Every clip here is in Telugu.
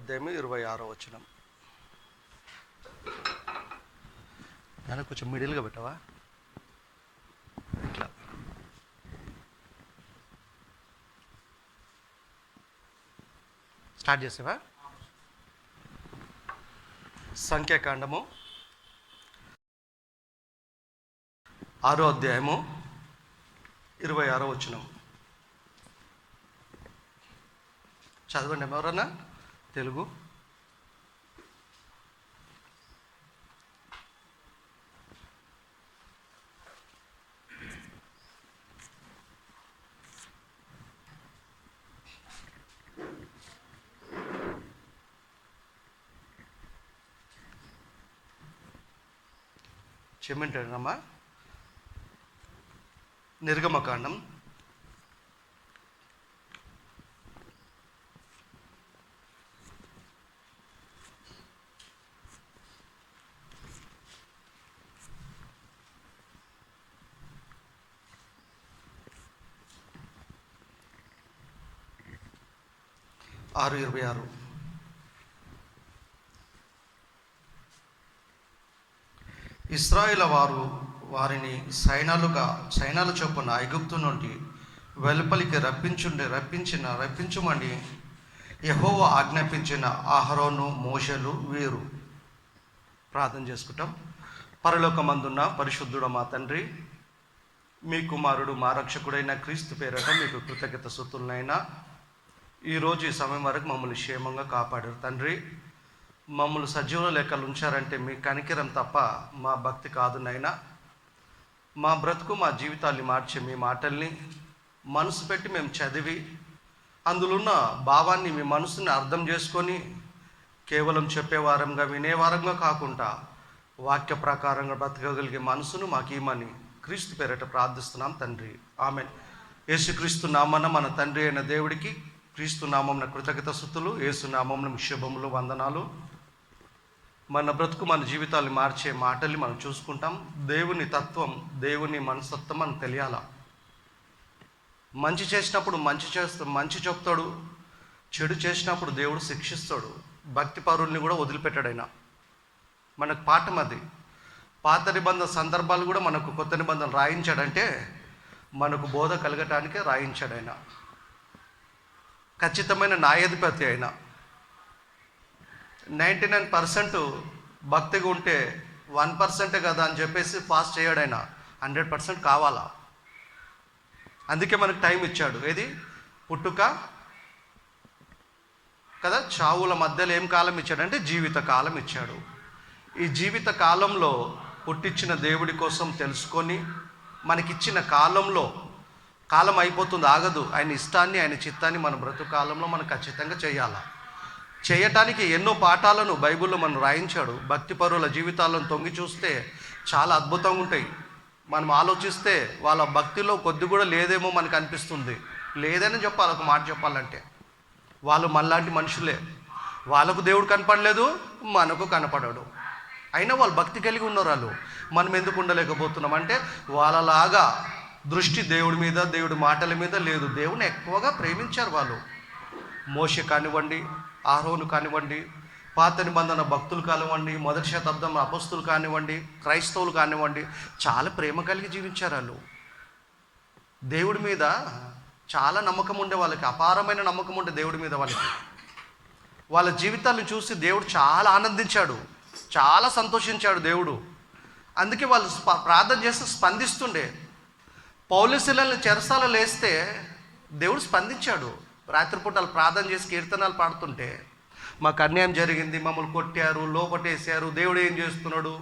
అధ్యాయం 26 నేను కొంచెం మిడిల్గా పెట్టవా, ఇట్లా. స్టార్ట్ చేసావా? సంఖ్యాకాండము 6 అధ్యాయము 26 చదవండి ఎవరన్నా తెలుగు. చెమ్మంటాడమ్మా. నిర్గమకాండం 6:26. ఇశ్రాయేలు వారు వారిని సైన్యాల చొప్పున ఐగుప్తు నుండి వెలుపలికి రప్పించమని యెహోవా ఆజ్ఞాపించిన అహరోను, మోషేలు వీరు. ప్రార్థన చేసుకుంటాం. పరలోకమందున్న పరిశుద్ధుడు మా తండ్రి, మీ కుమారుడు మా రక్షకుడైన క్రీస్తు పేరట మీకు కృతజ్ఞత స్తుతులనైనా. ఈరోజు ఈ సమయం వరకు మమ్మల్ని క్షేమంగా కాపాడారు తండ్రి. మమ్మల్ని సజీవుల లెక్కలు ఉంచారంటే మీ కనికిరం తప్ప మా భక్తి కాదు నైనా. మా బ్రతుకు మా జీవితాన్ని మార్చే మీ మాటల్ని మనసు పెట్టి మేము చదివి అందులో ఉన్న భావాన్ని మీ మనసుని అర్థం చేసుకొని కేవలం చెప్పేవారంగా వినేవారంగా కాకుండా వాక్య ప్రకారంగా బ్రతకగలిగే మనసును మాకు ఇమ్మని క్రీస్తు పేరట ప్రార్థిస్తున్నాం తండ్రి. ఆమేన్. యేసుక్రీస్తు నామన మన తండ్రి అయిన దేవుడికి క్రీస్తు నామమున కృతజ్ఞత స్తుతులు, యేసు నామమున శుభములు, వందనాలు. మన బ్రతుకు మన జీవితాన్ని మార్చే మాటల్ని మనం చూసుకుంటాం. దేవుని తత్వం, దేవుని మనస్తత్వం మనకు తెలియాలా. మంచి చేసినప్పుడు మంచి చెప్తాడు, చెడు చేసినప్పుడు దేవుడు శిక్షిస్తాడు. భక్తి పరుల్ని కూడా వదిలిపెట్టాడు ఆయన. మనకు పాఠం అది. పాత నిబంధన సందర్భాలు కూడా మనకు కొత్త నిబంధన రాయించాడంటే మనకు బోధ కలగటానికే రాయించాడు ఆయన. ఖచ్చితమైన న్యాయాధిపతి అయిన 99% భక్తిగా ఉంటే 1% కదా అని చెప్పేసి పాస్ చేయడు ఆయన. 100% కావాలా. అందుకే మనకు టైం ఇచ్చాడు. ఏది పుట్టుక కదా, చావుల మధ్యలో ఏం కాలం ఇచ్చాడంటే జీవిత కాలం ఇచ్చాడు. ఈ జీవిత కాలంలో పుట్టించిన దేవుడి కోసం తెలుసుకొని మనకిచ్చిన కాలంలో, కాలం అయిపోతుంది ఆగదు, ఆయన ఇష్టాన్ని ఆయన చిత్తాన్ని మన బ్రతుకు కాలంలో మనం ఖచ్చితంగా చేయాలా. చేయటానికి ఎన్నో పాఠాలను బైబిల్లో మనం రాయించాడు. భక్తి పరుల జీవితాలను తొంగి చూస్తే చాలా అద్భుతంగా ఉంటాయి. మనం ఆలోచిస్తే వాళ్ళ భక్తిలో కొద్ది కూడా లేదేమో మనకు అనిపిస్తుంది. లేదని చెప్పాలి, ఒక మాట చెప్పాలంటే. వాళ్ళు మనలాంటి మనుషులే. వాళ్ళకు దేవుడు కనపడలేదు, మనకు కనపడాడు. అయినా వాళ్ళు భక్తి కలిగి ఉన్నారు. వాళ్ళు మనం ఎందుకు ఉండలేకపోతున్నాం అంటే వాళ్ళలాగా దృష్టి దేవుడి మీద, దేవుడి మాటల మీద లేదు. దేవుని ఎక్కువగా ప్రేమించారు వాళ్ళు. మోషే కానివ్వండి, అహరోను కానివ్వండి, పాత నిబంధన భక్తులు కానివ్వండి, మొదటి శతాబ్దం అపొస్తలులు కానివ్వండి, క్రైస్తవులు కానివ్వండి, చాలా ప్రేమ కలిగి జీవించారు వాళ్ళు. దేవుడి మీద చాలా నమ్మకం ఉండే వాళ్ళకి, అపారమైన నమ్మకం ఉండే దేవుడి మీద వాళ్ళకి. వాళ్ళ జీవితాలను చూసి దేవుడు చాలా ఆనందించాడు, చాలా సంతోషించాడు దేవుడు. అందుకే వాళ్ళు ప్రార్థన చేస్తే స్పందిస్తుండే. పౌలుశీలను చెరసాలలో వేస్తే దేవుడు స్పందించాడు. రాత్రిపూటలు ప్రార్థన చేసి కీర్తనాలు పాడుతుంటే, మాకు అన్యాయం జరిగింది, మమ్మల్ని కొట్టారు, లోపటేసారు, దేవుడు ఏం చేస్తున్నాడు,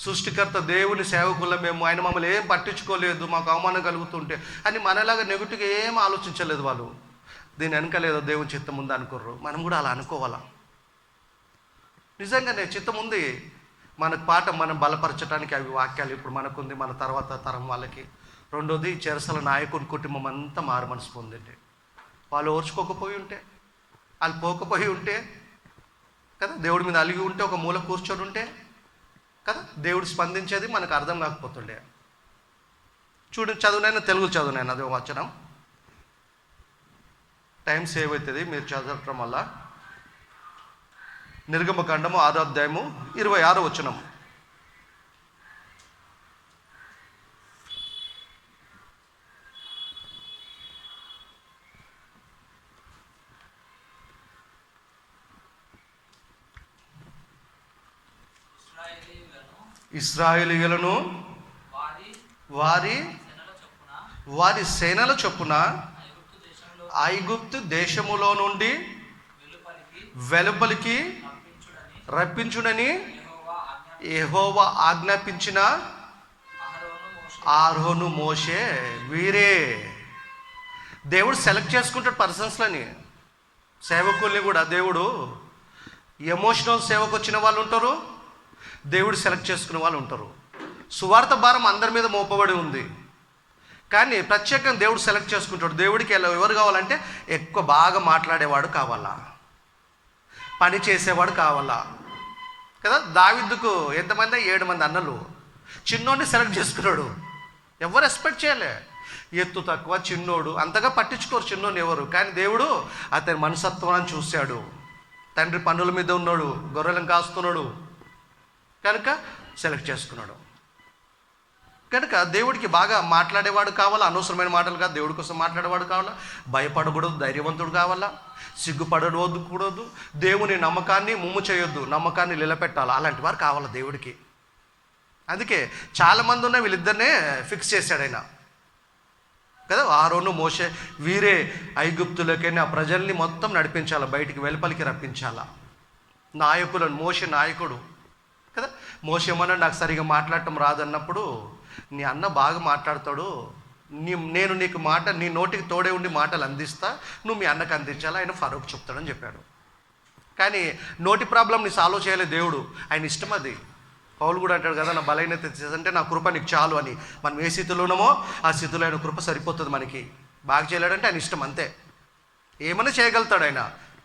సృష్టికర్త దేవుని సేవకుల మేము, ఆయన మమ్మల్ని ఏం పట్టించుకోలేదు, మాకు అవమానం కలుగుతుంటే అని మనలాగా నెగిటివ్గా ఏం ఆలోచించలేదు వాళ్ళు. దీని వెనకలేదో దేవుని చిత్తం ఉంది అనుకోర్రు. మనం కూడా అలా అనుకోవాలా. నిజంగానే చిత్తం ఉంది మనకు. పాఠం మనం బలపరచడానికి అవి వాక్యాలు ఇప్పుడు మనకుంది, మన తర్వాత తరం వాళ్ళకి. రెండోది, చెరసల నాయకుని కుటుంబం అంతా మారు మనసు పొందింది. వాళ్ళు ఓర్చుకోకపోయి ఉంటే, వాళ్ళు పోకపోయి ఉంటే కదా, దేవుడి మీద అలిగి ఉంటే, ఒక మూల కూర్చొని ఉంటే కదా, దేవుడు స్పందించేది మనకు అర్థం కాకపోతుండే. చూడండి, చదువునైనా తెలుగు చదువునైనా అది వచనం. టైం సేవ్ అవుతుంది మీరు చదవటం వల్ల. నిర్గమకాండము 6వ అధ్యాయము 26వ వచనం. ఇశ్రాయేలీయులను వారి సేనల చొప్పున ఐగుప్తు దేశములో నుండి వెలుపలికి రప్పించుడని యెహోవా ఆజ్ఞాపించిన అహరోను మోషే వీరే. దేవుడు సెలెక్ట్ చేసుకుంటాడు పర్సన్స్లని, సేవకుల్ని కూడా. దేవుడు ఎమోషనల్ సేవకు వచ్చిన వాళ్ళు ఉంటారు, దేవుడు సెలెక్ట్ చేసుకునే వాళ్ళు ఉంటారు. సువార్త భారం అందరి మీద మోపబడి ఉంది, కానీ ప్రత్యేకంగా దేవుడు సెలెక్ట్ చేసుకుంటాడు. దేవుడికి ఎవరు కావాలంటే ఎక్కువ బాగా మాట్లాడేవాడు కావాలా, పని చేసేవాడు కావాలా కదా. దావీదుకు ఎంతమంది? 7 మంది అన్నలు. చిన్నోడిని సెలెక్ట్ చేసుకున్నాడు. ఎవరు ఎక్స్పెక్ట్ చేయలే, ఎత్తు తక్కువ, చిన్నోడు, అంతగా పట్టించుకోరు చిన్నోని ఎవరు. కానీ దేవుడు అతని మనసత్వాన్ని చూశాడు. తండ్రి పనుల మీద ఉన్నాడు, గొర్రెలను కాస్తున్నాడు కనుక సెలెక్ట్ చేసుకున్నాడు. కనుక దేవుడికి బాగా మాట్లాడేవాడు కావాలా, అనవసరమైన మాటలు కాదు, దేవుడి కోసం మాట్లాడేవాడు కావాలా, భయపడకూడదు, ధైర్యవంతుడు కావాలా, సిగ్గుపడకూడదు, దేవుని నమ్మకాన్ని ముమ్ము చేయొద్దు, నమ్మకాన్ని నిలబెట్టాలి, అలాంటి వారు కావాలా దేవుడికి. అందుకే చాలామంది ఉన్న వీళ్ళిద్దరినే ఫిక్స్ చేశాడు ఆయన కదా. అహరోను మోషే వీరే ఐగుప్తులకైనా ఆ ప్రజల్ని మొత్తం నడిపించాలా, బయటికి వెలుపలికి రప్పించాలా. నాయకులను, మోషే నాయకుడు కదా. మోషే ఏమన్నా నాకు సరిగా మాట్లాడటం రాదన్నప్పుడు, నీ అన్న బాగా మాట్లాడతాడు, నేను నీకు నీ నోటికి తోడే ఉండి మాటలు అందిస్తా, నువ్వు మీ అన్నకు అందించాలా, ఆయన ఫరూక్ చెప్తాడని చెప్పాడు. కానీ నోటి ప్రాబ్లంని సాల్వ్ చేయలేదు దేవుడు, ఆయన ఇష్టం అది. పౌలు కూడా అంటాడు కదా, నా బలహీనత అంటే నా కృప నీకు చాలు అని. మనం ఏ స్థితిలో ఉన్నామో ఆ స్థితిలో ఆయన కృప సరిపోతుంది మనకి. బాగా చేయలేడంటే ఆయన ఇష్టం అంతే. ఏమైనా చేయగలుగుతాడు ఆయన,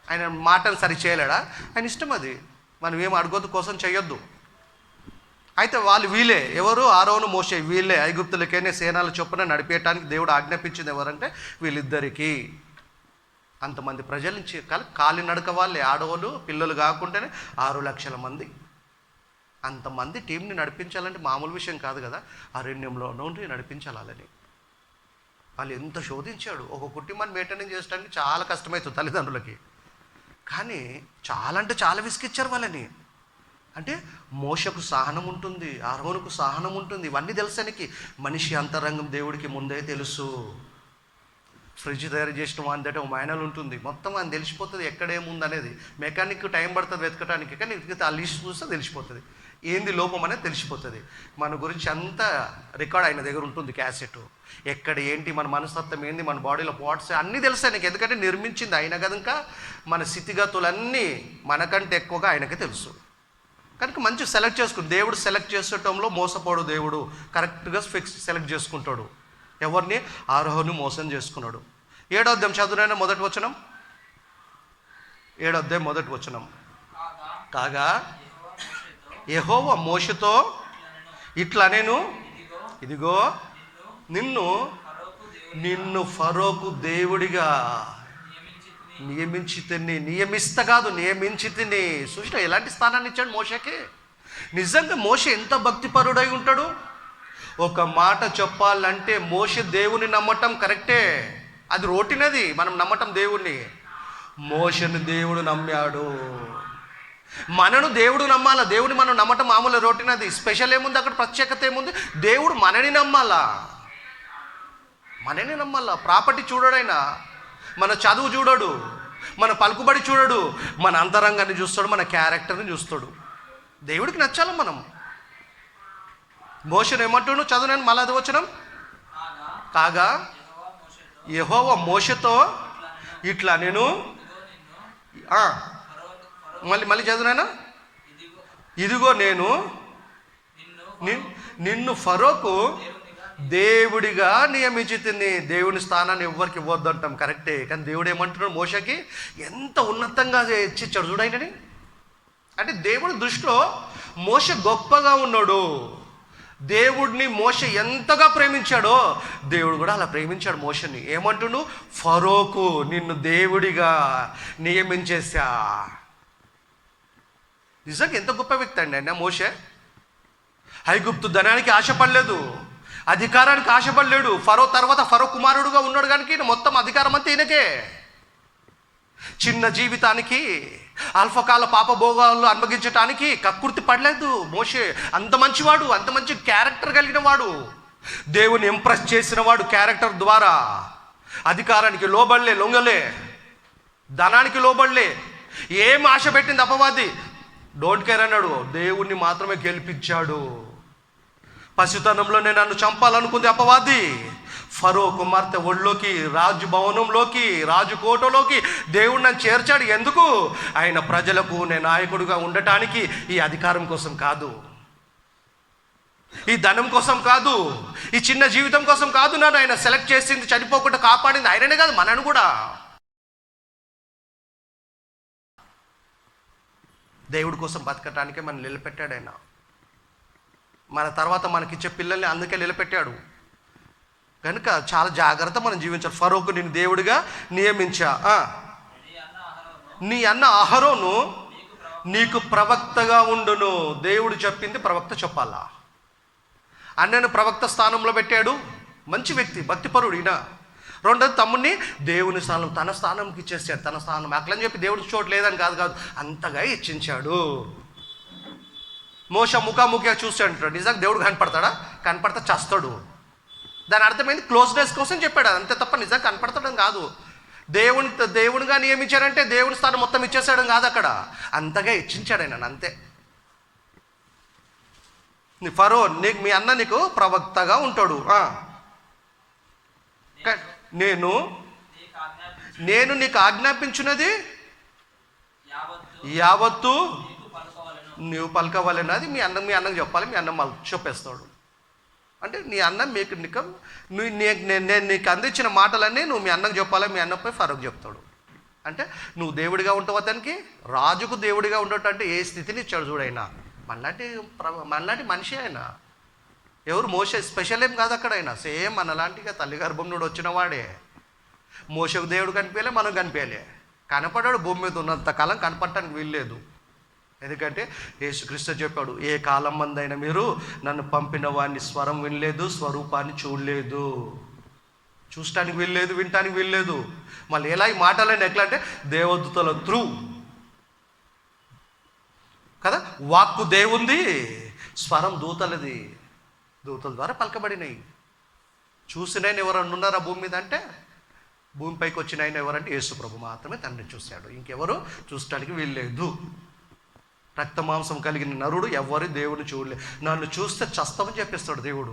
ఆయన మాటను సరి చేయలేడా, ఆయన ఇష్టం అది. మనం ఏం అడగొద్దు, కోసం చేయొద్దు. అయితే వీళ్ళే ఎవరు? అహరోను మోషే వీళ్ళే ఐగుప్తులకైనా సేనల చొప్పున నడిపేయటానికి దేవుడు ఆజ్ఞాపించింది ఎవరంటే వీళ్ళిద్దరికీ. అంతమంది ప్రజల నుంచి కాలి నడక వాళ్ళే, ఆడవాళ్ళు పిల్లలు కాకుండానే 6 లక్షల మంది. అంతమంది టీంని నడిపించాలంటే మామూలు విషయం కాదు కదా. అరణ్యంలో నుండి నడిపించాలని వాళ్ళు ఎంత శోధించాడు. ఒక కుటుంబాన్ని మెయింటైన్ చేయడానికి చాలా కష్టమవుతుంది తల్లిదండ్రులకి. కానీ చాలా అంటే చాలా విసిగిచ్చారు వాళ్ళని. అంటే మోషకు సహనం ఉంటుంది, అహరోనుకు సహనం ఉంటుంది. ఇవన్నీ తెలుసానికి మనిషి అంతరంగం దేవుడికి ముందే తెలుసు. ఫ్రిడ్జ్ తయారు చేసిన వాని ఒక మైనల్ ఉంటుంది, మొత్తం అని తెలిసిపోతుంది ఎక్కడేముంది అనేది. మెకానిక్ టైం పడుతుంది వెతకడానికి, కానీ ఆ లిస్ట్ చూస్తే తెలిసిపోతుంది, ఏంది లోపం అనేది తెలిసిపోతుంది. మన గురించి అంతా రికార్డ్ ఆయన దగ్గర ఉంటుంది, క్యాసెట్. ఎక్కడ ఏంటి, మన మనస్తత్వం ఏంది, మన బాడీలో పార్ట్స్ అన్నీ తెలుస్తాయి నీకు. ఎందుకంటే నిర్మించింది ఆయన కనుక మన స్థితిగతులన్నీ మనకంటే ఎక్కువగా ఆయనకే తెలుసు. కనుక మంచి సెలెక్ట్ చేసుకుని దేవుడు సెలెక్ట్ చేసేటంలో మోసపోడు. దేవుడు కరెక్ట్గా సెలెక్ట్ చేసుకుంటాడు. ఎవరిని? అహరోను మోసం చేసుకున్నాడు. 7వ అధ్యాయం చదువునైనా మొదటి వచనం. 7వ అధ్యాయం మొదటి వచనం. కాగా యెహోవా మోషేతో ఇట్లా నేను, ఇదిగో నిన్ను ఫరోకు దేవుడిగా నియమిస్తా కాదు, నియమించి తిని. చూసిన ఎలాంటి స్థానాన్ని ఇచ్చాడు మోషేకి. నిజంగా మోషే ఎంత భక్తిపరుడై ఉంటాడు. ఒక మాట చెప్పాలంటే మోషే దేవుని నమ్మటం కరెక్టే, అది రోటినది మనం నమ్మటం దేవుణ్ణి. మోషేని దేవుడు నమ్మాడు, మనను దేవుడు నమ్మాలా. దేవుని మనం నమ్మటం మామూలు రోటినది. స్పెషల్ ఏముంది అక్కడ, ప్రత్యేకత ఏముంది? దేవుడు మనని నమ్మాలా, మనని నమ్మాలా. ప్రాపర్టీ చూడడైనా, మన చదువు చూడడు, మన పలుకుబడి చూడడు, మన అంతరంగాన్ని చూస్తాడు, మన క్యారెక్టర్ని చూస్తాడు. దేవుడికి నచ్చాలి మనం. మోషేను ఏమంటున్నాడు? చదువు నేను మళ్ళీ అది వచనం. కాగా యెహోవా మోషేతో ఇట్లా నేను మళ్ళీ చదువునైనా, ఇదిగో నేను నిన్ను ఫరోకు దేవుడిగా నియమించి తిని. దేవుని స్థానాన్ని ఎవ్వరికి ఇవ్వద్దు అంటాం, కరెక్టే. కానీ దేవుడు ఏమంటున్నాడు మోషకి? ఎంత ఉన్నతంగా ఇచ్చిచ్చాడు చూడండి. అంటే దేవుడి దృష్టిలో మోషే గొప్పగా ఉన్నాడు. దేవుడిని మోషే ఎంతగా ప్రేమించాడో దేవుడు కూడా అలా ప్రేమించాడు మోషని. ఏమంటున్నాడు? ఫరోకు నిన్ను దేవుడిగా నియమించేశా. నిజంగా ఎంత గొప్ప వ్యక్తి అండి ఆయన మోషే. ఐగుప్తు ధనానికి ఆశపడలేదు, అధికారానికి ఆశపడలేడు. ఫరో తర్వాత ఫరో కుమారుడుగా ఉన్నాడు కనుక మొత్తం అధికారం అంతా ఈయనకే. చిన్న జీవితానికి అల్పకాల పాపభోగాలు అనుభవించటానికి కక్కుర్తి పడలేదు మోషే. అంత మంచివాడు, అంత మంచి క్యారెక్టర్ కలిగిన వాడు, దేవుని ఇంప్రెస్ చేసిన వాడు క్యారెక్టర్ ద్వారా. అధికారానికి లోబడలే, లొంగలే, ధనానికి లోబడలే. ఏం ఆశ పెట్టింది అపవాది? డోంట్ కేర్ అన్నాడు, దేవుణ్ణి మాత్రమే గెలిపించాడు. పసితనంలోనే నన్ను చంపాలనుకుంది అపవాది. ఫరో కుమార్తె ఒళ్ళోకి, రాజు భవనంలోకి, రాజు కోటలోకి దేవుడు నన్ను చేర్చాడు. ఎందుకు? ఆయన ప్రజలకు నేను నాయకుడిగా ఉండటానికి. ఈ అధికారం కోసం కాదు, ఈ ధనం కోసం కాదు, ఈ చిన్న జీవితం కోసం కాదు. నన్ను ఆయన సెలెక్ట్ చేసింది, చనిపోకుండా కాపాడింది ఆయననే కాదు, మనను కూడా. దేవుడి కోసం బతకటానికే మనం నిలబెట్టాడు ఆయన. మన తర్వాత మనకిచ్చే పిల్లల్ని అందుకే నిలబెట్టాడు. కనుక చాలా జాగ్రత్త మనం జీవించాలి. ఫరోకు నేను దేవుడిగా నియమించా. నీ అన్న అహరోను నీకు ప్రవక్తగా ఉండును. దేవుడు చెప్పింది ప్రవక్త చెప్పాలా. అన్నను ప్రవక్త స్థానంలో పెట్టాడు. మంచి వ్యక్తి, భక్తిపరుడు ఈయన. రెండోది తమ్ముడిని దేవుని స్థానం, తన స్థానంకి ఇచ్చేసాడు. తన స్థానం అట్లని చెప్పి దేవుడికి చోటు లేదని కాదు, అంతగా ఇచ్చించాడు. మోష ముఖాముఖిగా చూస్తాడు. నిజంగా దేవుడు కనపడతాడా? కనపడతా చేస్తాడు. దాని అర్థమైంది క్లోజ్నెస్ కోసం చెప్పాడు, అంతే తప్ప నిజంగా కనపడతాడని కాదు. దేవునిగా నియమించాడంటే దేవుని స్థానం మొత్తం ఇచ్చేసాడు కాదు, అక్కడ అంతగా ఇచ్చించాడు ఆయన, అంతే. ఫరో మీ అన్న నీకు ప్రవక్తగా ఉంటాడు. నేను నీకు ఆజ్ఞాపించినది యావత్తు నువ్వు పలకవలెను. అది మీ అన్నకు చెప్పాలి. మీ అన్న మళ్ళీ చెప్పేస్తాడు. అంటే నీ అన్న నేను నీకు అందించిన మాటలన్నీ నువ్వు మీ అన్నకు చెప్పాలి. మీ అన్నపై ఫరోకు చెప్తాడు. అంటే నువ్వు దేవుడిగా ఉంటావు. అతనికి రాజుకు దేవుడిగా ఉండటం అంటే ఏ స్థితిని ఇచ్చాడు చూడైనా. మనలాంటి మనిషి ఆయన. ఎవరు మోసే స్పెషల్ ఏం కాదు అక్కడ. ఆయన సేమ్ మనలాంటిగా తల్లి గర్భం నుండి వచ్చిన వాడే. మోసకు దేవుడు కనిపించలే, మనం కనిపించలే. కనపడాడు, భూమి మీద ఉన్నంత కాలం కనపడటానికి వీల్లేదు. ఎందుకంటే యేసుక్రీస్తు చెప్పాడు, ఏ కాలం మందైనా మీరు నన్ను పంపిన వాడిని స్వరం వినలేదు, స్వరూపాన్ని చూడలేదు. చూడటానికి వీల్లేదు, వినటానికి వీల్లేదు. మళ్ళీ ఎలా ఈ మాటలన్నీ ఎట్లా అంటే దేవదూతల త్రూ కదా. వాక్కు దేవుంది, స్వరం దూతలది, దూతల ద్వారా పలకబడినాయి. చూసిన ఆయన ఎవరన్నా ఉన్నారా భూమి మీద అంటే? భూమిపైకి వచ్చిన ఆయన ఎవరంటే యేసు ప్రభు మాత్రమే తండ్రిని చూశాడు. ఇంకెవరు చూడటానికి వీల్లేదు. రక్త మాంసం కలిగిన నరుడు ఎవరు దేవుడిని చూడలేదు. నన్ను చూస్తే చస్తామని చెప్పేస్తాడు దేవుడు.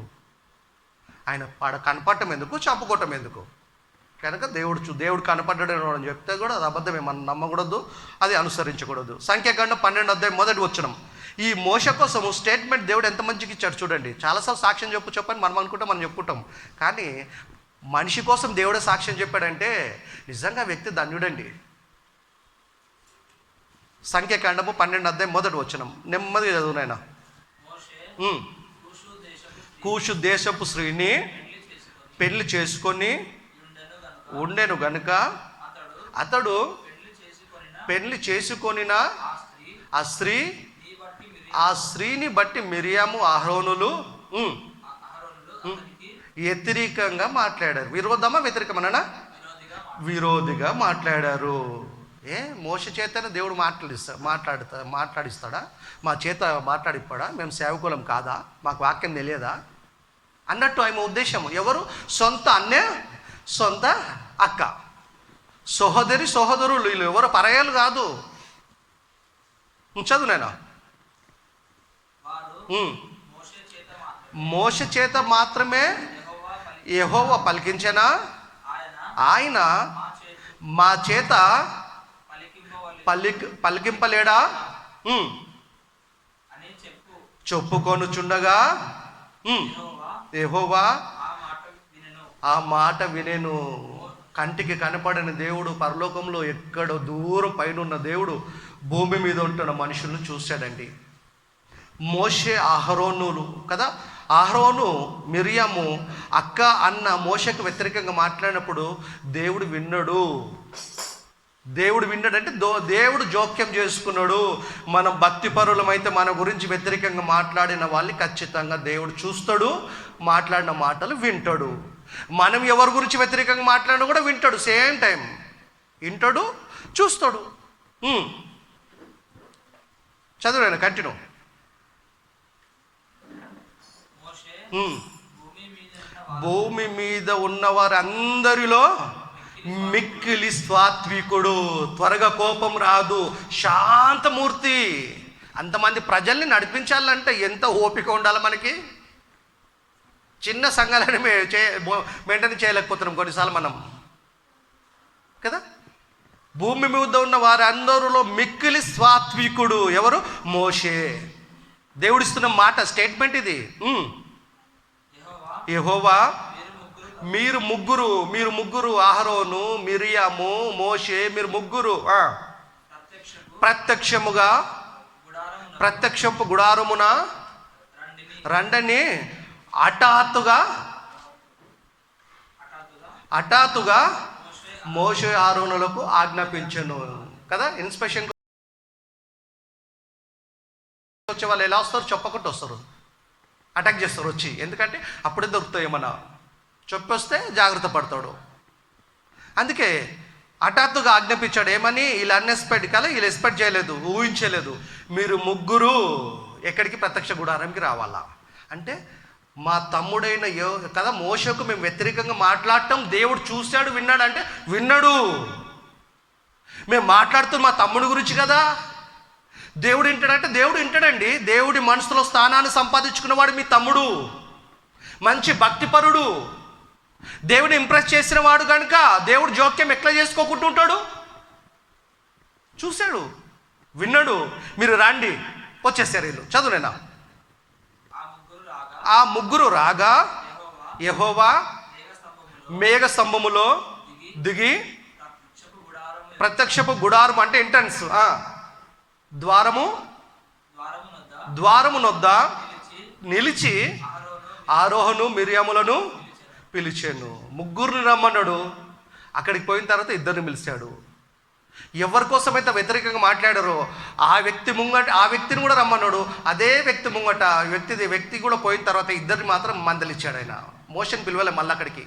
ఆయన కనపడటం ఎందుకు, చంపుకోవటం ఎందుకు? కనుక దేవుడు కనపడ్డాడు అని చెప్తే కూడా అది అబద్ధమే. మనం నమ్మకూడదు, అది అనుసరించకూడదు. సంఖ్యాకాండం 12:1 ఈ మోష కోసము స్టేట్మెంట్ దేవుడు ఎంత మంచిగా ఇచ్చాడు చూడండి. చాలాసార్లు సాక్ష్యం చెప్పని మనం అనుకుంటాం, మనం చెప్పుకుంటాం. కానీ మనిషి కోసం దేవుడే సాక్ష్యం చెప్పాడంటే నిజంగా వ్యక్తి ధన్యుడండి. సంఖ్యాకాండము 12:1 నెమ్మదిగా చదువునైనా. కూషు దేశపు స్త్రీని పెళ్లి చేసుకొని ఉండెను గనుక అతడు పెళ్లి చేసుకొనిన ఆ స్త్రీని బట్టి మిరియాము అహరోనులు వ్యతిరేకంగా మాట్లాడారు. విరోధమా వ్యతిరేకమన్నా? విరోధిగా మాట్లాడారు. మోష చేతనే దేవుడు మాట్లాడిస్తాడా? మా చేత మాట్లాడిస్తాడా? మేము సేవకులం కాదా? మాకు వాక్యం తెలియదా అన్నట్టు ఆయన ఉద్దేశం. ఎవరు? సొంత అన్నే, సొంత అక్క, సహోదరులు వీళ్ళు ఎవరు పరాయాలు కాదు. చదువు నేను. మోష చేత మాత్రమే యెహోవా పలికించెనా? ఆయన మా చేత పలికింపలేడా? చెప్పుకొనుచుండగా యెహోవా ఆ మాట వినెను. కంటికి కనపడని దేవుడు పరలోకంలో ఎక్కడో దూరం పైన ఉన్న దేవుడు భూమి మీద ఉంటున్న మనుషులను చూశాడండి. మోషే అహరోనులు కదా. అహరోను మిరియాము అక్క అన్న మోషకు వ్యతిరేకంగా మాట్లాడినప్పుడు దేవుడు విన్నాడు. దేవుడు విన్నాడంటే దేవుడు జోక్యం చేసుకున్నాడు. మనం భక్తిపరులమైతే మన గురించి వ్యతిరేకంగా మాట్లాడిన వాళ్ళని ఖచ్చితంగా దేవుడు చూస్తాడు, మాట్లాడిన మాటలు వింటాడు. మనం ఎవరి గురించి వ్యతిరేకంగా మాట్లాడినా కూడా వింటాడు. సేమ్ టైం వింటాడు, చూస్తాడు. చదువులేనా కంటిన్యూ. భూమి మీద ఉన్నవారందరిలో మిక్కిలి సాత్వికుడు, త్వరగా కోపం రాదు, శాంతమూర్తి. అంతమంది ప్రజల్ని నడిపించాలంటే ఎంత ఓపిక ఉండాలి మనకి. చిన్న సంఘాలని మెయింటైన్ చేయలేకపోతున్నాం కొన్నిసార్లు మనం కదా. భూమి మీద ఉన్న వారందరిలో మిక్కిలి సాత్వికుడు ఎవరు? మోషే. దేవుడిస్తున్న మాట, స్టేట్మెంట్ ఇది. యెహోవా మీరు ముగ్గురు అహరోను, మిరియాము, మోషే, మీరు ముగ్గురు ప్రత్యక్షపు గుడారమున రండని హఠాత్తుగా మోషే అహరోనులకు ఆజ్ఞాపించను కదా. ఇన్స్పెక్షన్ వచ్చే వాళ్ళు ఎలా వస్తారు? చెప్పకుండా వస్తారు, అటాక్ చేస్తారు వచ్చి. ఎందుకంటే అప్పుడే దొరుకుతాయి ఏమన్నా. చెప్పొస్తే జాగ్రత్త పడతాడు. అందుకే హఠాత్తుగా ఆజ్ఞాపించాడు. ఏమని? వీళ్ళు అన్ఎక్స్పెక్ట్ కదా, వీళ్ళు ఎక్స్పెక్ట్ చేయలేదు, ఊహించలేదు. మీరు ముగ్గురు ఎక్కడికి? ప్రత్యక్ష గుడారంకి రావాలా. అంటే మా తమ్ముడైన కదా మోషకు మేము వ్యతిరేకంగా మాట్లాడటం దేవుడు చూశాడు, విన్నాడు. అంటే విన్నాడు. మేము మాట్లాడుతున్న మా తమ్ముడి గురించి కదా. దేవుడు వింటాడంటే దేవుడు వింటాడండి. దేవుడి మనసులో స్థానాన్ని సంపాదించుకున్నవాడు మీ తమ్ముడు, మంచి భక్తిపరుడు, దేవుని ఇంప్రెస్ చేసిన వాడు కనుక దేవుడు జోక్యం ఎట్లా చేసుకోకుండా ఉంటాడు? చూశాడు, విన్నాడు. మీరు రండి, వచ్చేసారు వీళ్ళు. చదువునేనా. ఆ ముగ్గురు రాగా యెహోవా మేఘ స్తంభములో దిగి ప్రత్యక్షపు గుడారం అంటే ఎంట్రన్స్, ద్వారము నొద్ద నిలిచి ఆరోహను మిరియాములను పిలిచాను. ముగ్గురిని రమ్మన్నాడు. అక్కడికి పోయిన తర్వాత ఇద్దరిని పిలిచాడు. ఎవరి కోసమైతే వ్యతిరేకంగా మాట్లాడారో ఆ వ్యక్తిని కూడా రమ్మన్నాడు. అదే వ్యక్తి ముంగట వ్యక్తి కూడా పోయిన తర్వాత ఇద్దరిని మాత్రం మందలిచ్చాడు ఆయన. మోషని పిలవలే, మళ్ళీ అక్కడికి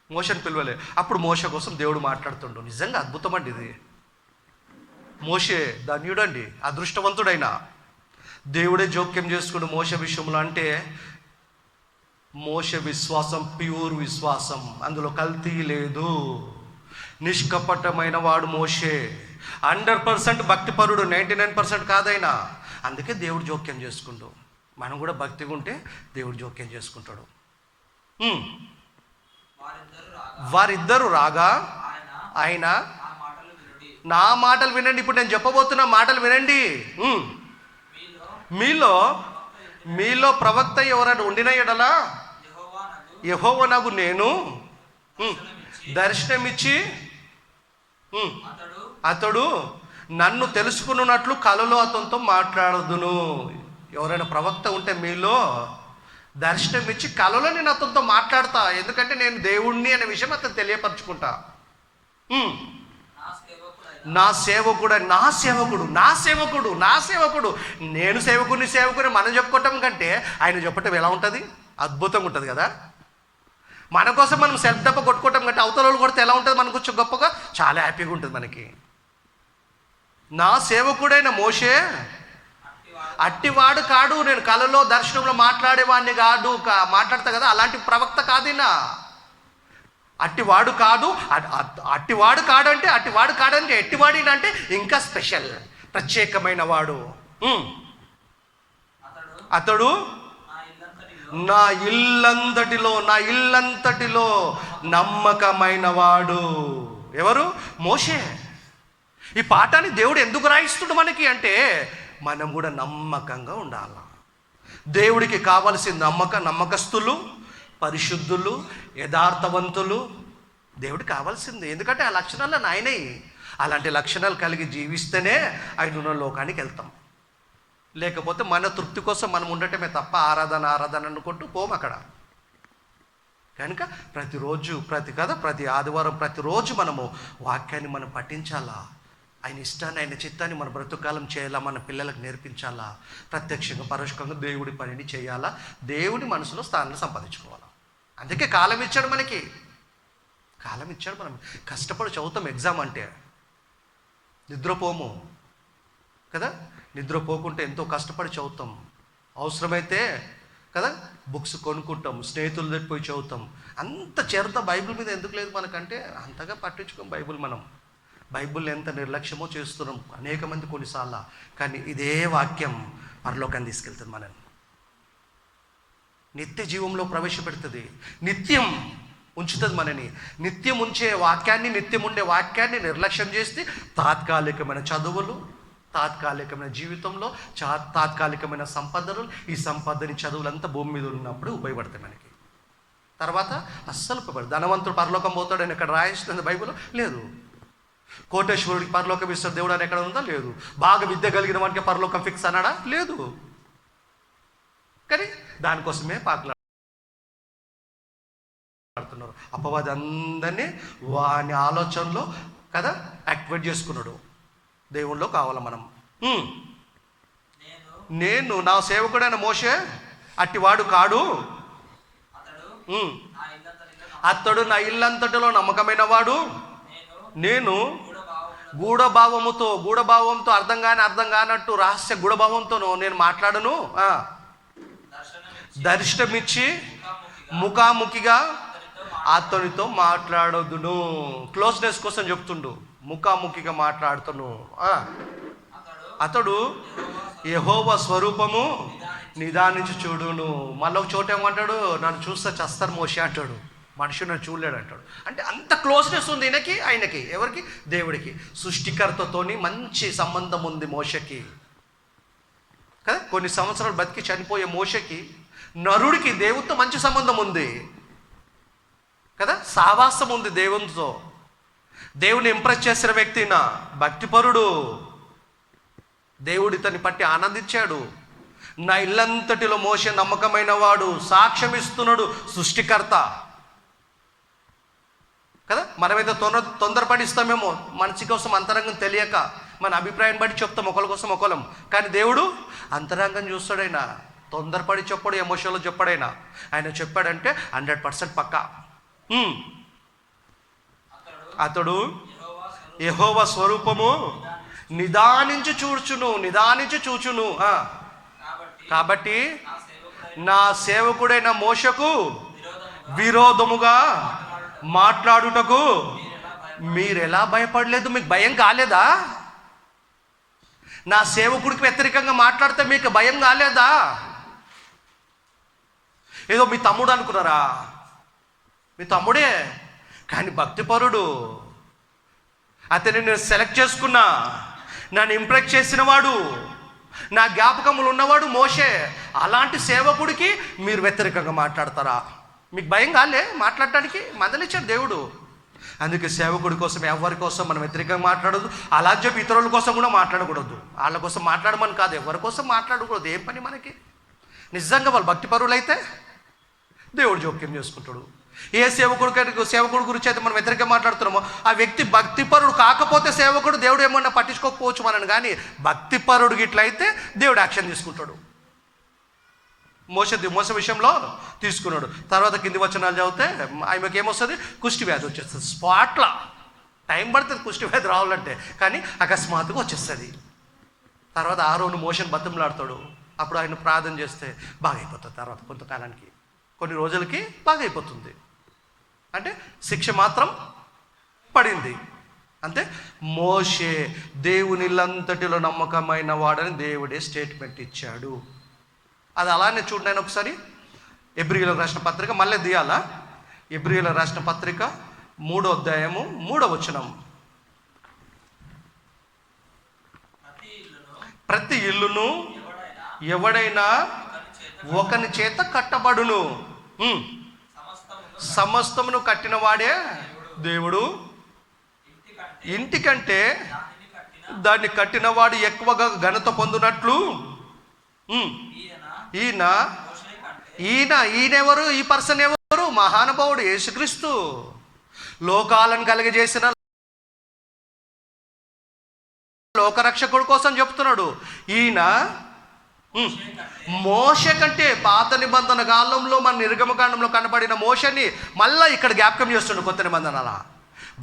మోషని పిలవలే. అప్పుడు మోష కోసం దేవుడు మాట్లాడుతుండు. నిజంగా అద్భుతం అండి ఇది. మోషే ధన్యుడండి, అదృష్టవంతుడైన. దేవుడే జోక్యం చేసుకుని మోష విషయంలో. అంటే మోష విశ్వాసం ప్యూర్ విశ్వాసం, అందులో కల్తీ లేదు, నిష్కపటమైన వాడు మోషే. 100% భక్తిపరుడు, 99% కాదైనా. అందుకే దేవుడు జోక్యం చేసుకుంటూ. మనం కూడా భక్తిగా ఉంటే దేవుడు జోక్యం చేసుకుంటాడు. వారిద్దరు రాగా ఆయన నా మాటలు వినండి. ఇప్పుడు నేను చెప్పబోతున్న మాటలు వినండి. మీలో ప్రవక్త ఎవరైనా ఉండిన ఎడలా యెహోవానగు నేను దర్శనమిచ్చి అతడు నన్ను తెలుసుకున్నట్లు కలలో అతనితో మాట్లాడదును. ఎవరైనా ప్రవక్త ఉంటే మీలో దర్శనం ఇచ్చి కలలో నేను అతనితో మాట్లాడతా. ఎందుకంటే నేను దేవుణ్ణి అనే విషయం అతను తెలియపరచుకుంటా. నా సేవకుడు నేను సేవకుని మనం చెప్పుకోవటం కంటే ఆయన చెప్పటం ఎలా ఉంటుంది? అద్భుతంగా ఉంటుంది కదా. మన కోసం మనం సెల్ఫ్ డబ్బ కొట్టుకోవటం కంటే అవతల వాళ్ళు కొడితే ఎలా ఉంటుంది? మనకు కొంచెం గొప్పగా చాలా హ్యాపీగా ఉంటుంది మనకి. నా సేవకుడైన మోషే అట్టివాడు కాడు, నేను కలలో దర్శనంలో మాట్లాడేవాడిని కాదు, మాట్లాడతా కదా, అలాంటి ప్రవక్త కాదినా. అట్టివాడు కాడంటే ఎట్టివాడిని అంటే ఇంకా స్పెషల్, ప్రత్యేకమైన వాడు. అతడు నా ఇల్లంతటిలో నమ్మకమైన వాడు. ఎవరు? మోషే. ఈ పాఠాన్ని దేవుడు ఎందుకు రాయిస్తుడు మనకి అంటే మనం కూడా నమ్మకంగా ఉండాలి. దేవుడికి కావలసిన నమ్మకస్తులు, పరిశుద్ధులు, యథార్థవంతులు దేవుడికి కావాల్సింది. ఎందుకంటే ఆ లక్షణాలు ఆయనే. అలాంటి లక్షణాలు కలిగి జీవిస్తేనే ఆయన ఉన్న లోకానికి వెళ్తాం. లేకపోతే మన తృప్తి కోసం మనం ఉండటమే తప్ప ఆరాధన అనుకుంటూ పోము అక్కడ. కనుక ప్రతిరోజు ప్రతి ఆదివారం ప్రతిరోజు మనము వాక్యాన్ని మనం పఠించాలా, ఆయన ఇష్టాన్ని ఆయన చిత్తాన్ని మన బ్రతుకాలం చేయాలా, మన పిల్లలకు నేర్పించాలా, ప్రత్యక్షంగా పరోక్షంగా దేవుడి పనిని చేయాలా, దేవుడి మనసులో స్థానాన్ని సంపాదించుకోవాలా. అందుకే కాలం ఇచ్చాడు మనకి, కాలం ఇచ్చాడు. మనం కష్టపడి చదువుతాం. ఎగ్జామ్ అంటే నిద్రపోము కదా, నిద్రపోకుంటే ఎంతో కష్టపడి చదువుతాం. అవసరమైతే కదా బుక్స్ కొనుక్కుంటాం, స్నేహితుల దగ్గర పోయి చదువుతాం. అంత చేరత బైబిల్ మీద ఎందుకు లేదు మనకంటే అంతగా పట్టించుకోం బైబిల్. మనం బైబిల్ ఎంత నిర్లక్ష్యమో చేస్తున్నాం అనేక మంది కొన్నిసార్లు. కానీ ఇదే వాక్యం పరలోకాన్ని తీసుకెళ్తుంది, మనల్ని నిత్య జీవంలో ప్రవేశపెడుతుంది, నిత్యం ఉంచుతుంది మనని. నిత్యం ఉంచే వాక్యాన్ని, నిత్యం ఉండే వాక్యాన్ని నిర్లక్ష్యం చేస్తే తాత్కాలికమైన చదువులు, తాత్కాలికమైన జీవితంలో తాత్కాలికమైన సంపదలు, ఈ సంపదని చదువులంతా భూమి మీద ఉన్నప్పుడు ఉపయోగపడతాయి మనకి. తర్వాత అస్సలు ఉపయోగపడదు. ధనవంతుడు పరలోకం పోతాడని ఎక్కడ రాయిస్తుంది బైబిల్ లేదు. కోటేశ్వరుడికి పరలోకం ఇస్తాడు దేవుడు అని ఎక్కడ ఉందా లేదు. బాగా విద్య కలిగిన వాడికి పరలోకం ఫిక్స్ అన్నాడా లేదు. కానీ దానికోసమే పాకులాడుతున్నారు. అపవాది అందరినీ వాని ఆలోచనలో కదా యాక్టివేట్ చేసుకున్నాడు. దేవుళ్ళో కావాల మనం. నేను నా సేవకుడైన మోషే అట్టివాడు కాడు, అతడు నా ఇల్లంతటిలో నమ్మకమైన వాడు. నేను గూఢభావంతో అర్థం కానట్టు రహస్య గూఢభావంతో నేను మాట్లాడను. దర్శనమిచ్చి ముఖాముఖిగా అతనితో మాట్లాడదును. క్లోజ్నెస్ కోసం చెప్తుండు, ముఖాముఖిగా మాట్లాడుతాను. అతడు యెహోవా స్వరూపము నిదానించి చూడును. మళ్ళీ ఒక చోట ఏమంటాడు, నన్ను చూస్తే చస్తారు మోషే అంటాడు, మనుషుడు నన్ను చూడలేడు అంటాడు. అంటే అంత క్లోజ్నెస్ ఉంది ఆయనకి. ఎవరికి? దేవుడికి. సృష్టికర్తతోని మంచి సంబంధం ఉంది మోషకి కదా. కొన్ని సంవత్సరాలు బతికి చనిపోయే మోషకి నరుడికి దేవుడితో మంచి సంబంధం ఉంది కదా, సావాసం ఉంది దేవునితో. దేవుని ఇంప్రెస్ చేసిన వ్యక్తిన భక్తిపరుడు. దేవుడు ఇతన్ని పట్టి ఆనందించాడు. నా ఇల్లంతటిలో మోషే నమ్మకమైన వాడు, సాక్ష్యం ఇస్తున్నాడు సృష్టికర్త కదా. మనమైతే తొందరపడిస్తామేమో, మనిషి కోసం అంతరంగం తెలియక మన అభిప్రాయం బట్టి చెప్తాం ఒకరి కోసం ఒకలం. కానీ దేవుడు అంతరంగం చూస్తాడైనా, తొందరపడి చెప్పాడు, ఎమోషన్లో చెప్పాడైనా. ఆయన చెప్పాడంటే 100% పక్కా. అతడు యెహోవా స్వరూపము నిదానించి చూచును. కాబట్టి నా సేవకుడైన మోషకు విరోధముగా మాట్లాడుటకు మీరు ఎలా భయపడలేదు? మీకు భయం కాలేదా? నా సేవకుడికి వ్యతిరేకంగా మాట్లాడితే మీకు భయం కాలేదా? ఏదో మీ తమ్ముడు అనుకున్నారా? మీ తమ్ముడే, కానీ భక్తిపరుడు. అతన్ని నేను సెలెక్ట్ చేసుకున్నా, నన్ను ఇంప్రెస్ చేసిన వాడు, నా జ్ఞాపకములు ఉన్నవాడు మోషే. అలాంటి సేవకుడికి మీరు వ్యతిరేకంగా మాట్లాడతారా? మీకు భయం కాలే మాట్లాడటానికి? మందలిచ్చాడు దేవుడు. అందుకే సేవకుడి కోసం, ఎవరి కోసం మనం వ్యతిరేకంగా మాట్లాడదు. అలా చెప్పి ఇతరుల కోసం కూడా మాట్లాడకూడదు. వాళ్ళ కోసం మాట్లాడమని కాదు, ఎవరి కోసం మాట్లాడకూడదు. ఏం పని మనకి? నిజంగా వాళ్ళు భక్తిపరులు అయితే దేవుడు జోక్యం చేసుకుంటాడు. ఏ సేవకుడు గురించి అయితే మనం వ్యతిరేకంగా మాట్లాడుతున్నామో ఆ వ్యక్తి భక్తిపరుడు కాకపోతే సేవకుడు దేవుడు ఏమన్నా పట్టించుకోకపోవచ్చు మనని. కానీ భక్తిపరుడు ఇట్లయితే దేవుడు యాక్షన్ తీసుకుంటాడు. మోస విషయంలో తీసుకున్నాడు. తర్వాత కింది వచనాలు చదివితే ఆమెకి ఏమొస్తుంది? కుష్టి వ్యాధి వచ్చేస్తుంది. స్పాట్లా టైం పడుతుంది కుష్టి వ్యాధి రావాలంటే, కానీ అకస్మాత్తుగా వచ్చేస్తుంది. తర్వాత ఆరోను మోషని బతిమలాడతాడు. అప్పుడు ఆయన ప్రార్థన చేస్తే బాగైపోతుంది. తర్వాత కొంతకాలానికి, కొన్ని రోజులకి బాగైపోతుంది. అంటే శిక్ష మాత్రం పడింది అంతే. మోషే దేవునిలంతటిలో నమ్మకమైన వాడని దేవుడే స్టేట్మెంట్ ఇచ్చాడు. అది అలానే చూడండి ఒకసారి. ఎబ్రీయులకు రాసిన పత్రిక మళ్ళీ తీయాలా? ఎబ్రీయులకు రాసిన పత్రిక 3వ అధ్యాయము 3వ వచనం. ప్రతి ఇల్లును ఎవడైనా ఒకని చేత కట్టబడును, సమస్తమును కట్టిన వాడే దేవుడు. ఇంటికంటే దాన్ని కట్టినవాడు ఎక్కువగా ఘనత పొందినట్లు ఈయనెవరు? ఈ పర్సన్ ఎవరు? ఎవరు? మహానుభావుడు యేసుక్రీస్తు. లోకాలను కలిగజేసిన లోకరక్షకుడు కోసం చెప్తున్నాడు. ఈయన మోషే కంటే పాత నిబంధన కాలంలో మన నిర్గమకాండంలో కనబడిన మోషని మళ్ళీ ఇక్కడ జ్ఞాపకం చేస్తుండు కొత్త నిబంధన. అలా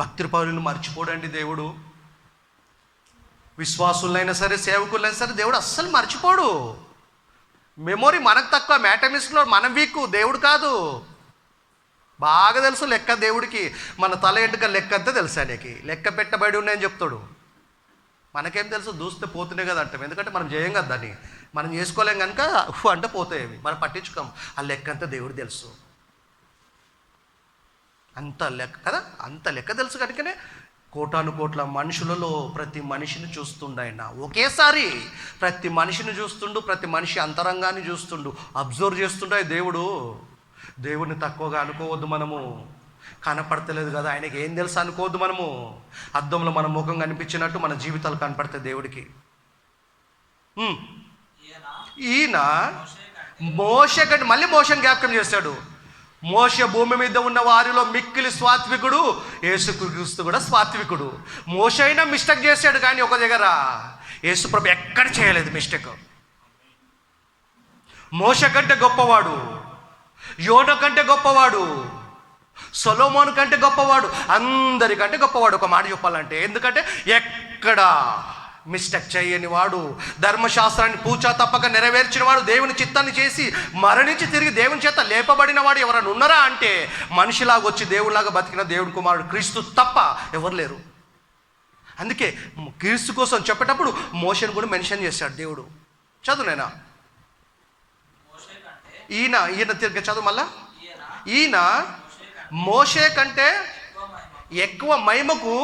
భక్తి పరులను మర్చిపోడండి దేవుడు. విశ్వాసులైనా సరే, సేవకులైనా సరే దేవుడు అస్సలు మర్చిపోడు. మెమొరీ మనకు తక్కువ, మ్యాటమిస్లో మనం వీక్, దేవుడు కాదు. బాగా తెలుసు లెక్క దేవుడికి. మన తల ఎంటుక లెక్క అంతా తెలుసు ఆయనకి. లెక్క పెట్టబడి ఉన్నాయని చెప్తాడు. మనకేం తెలుసు? దూస్తే పోతున్నాయి కదా అంటాం. ఎందుకంటే మనం చేయం కదా దాన్ని, మనం చేసుకోలేం కనుక అంటే పోతాయి. మనం పట్టించుకోం. ఆ లెక్క అంతా దేవుడు తెలుసు. అంత లెక్క కదా, అంత లెక్క తెలుసు కనుకనే కోటాను కోట్ల మనుషులలో ప్రతి మనిషిని చూస్తుండు ఆయన. ఒకేసారి ప్రతి మనిషిని చూస్తుండు, ప్రతి మనిషి అంతరంగాన్ని చూస్తుండు, అబ్జర్వ్ చేస్తుండే దేవుడు. దేవుడిని తక్కువగా అనుకోవద్దు మనము. కనపడతలేదు కదా ఆయనకి ఏం తెలుసు అనుకోవద్దు మనము. అద్దంలో మన ముఖం కనిపించినట్టు మన జీవితాలు కనపడతాయి దేవుడికి. ఈయన మోషే కంటే మళ్ళీ మోషేని జ్ఞాపకం చేశాడు. మోషే భూమి మీద ఉన్న వారిలో మిక్కిలి సాత్వికుడు, యేసుక్రీస్తు కూడా సాత్వికుడు. మోషే అయినా మిస్టేక్ చేశాడు, కానీ ఒక దగ్గర యేసుప్రభు ఎక్కడ చేయలేదు మిస్టేక్. మోషే కంటే గొప్పవాడు, యోనా కంటే గొప్పవాడు, సొలొమోను కంటే గొప్పవాడు, అందరికంటే గొప్పవాడు ఒక మాట చెప్పాలంటే. ఎందుకంటే ఎక్కడ మిస్టేక్ చేయని వాడు, ధర్మశాస్త్రాన్ని పూచా తప్పక నెరవేర్చిన వాడు, దేవుని చిత్తాన్ని చేసి మరణించి తిరిగి దేవుని చేత లేపబడిన వాడు ఎవరైనా ఉన్నారా అంటే మనిషిలాగా వచ్చి దేవుడిలాగా బతికిన దేవుని కుమారుడు క్రీస్తు తప్ప ఎవరు లేరు. అందుకే క్రీస్తు కోసం చెప్పేటప్పుడు మోషేని కూడా మెన్షన్ చేశాడు దేవుడు. చదువునేనా ఈయన తిరిగి చదువు మళ్ళా. ఈయన మోషే కంటే ఎక్కువ మహిమకు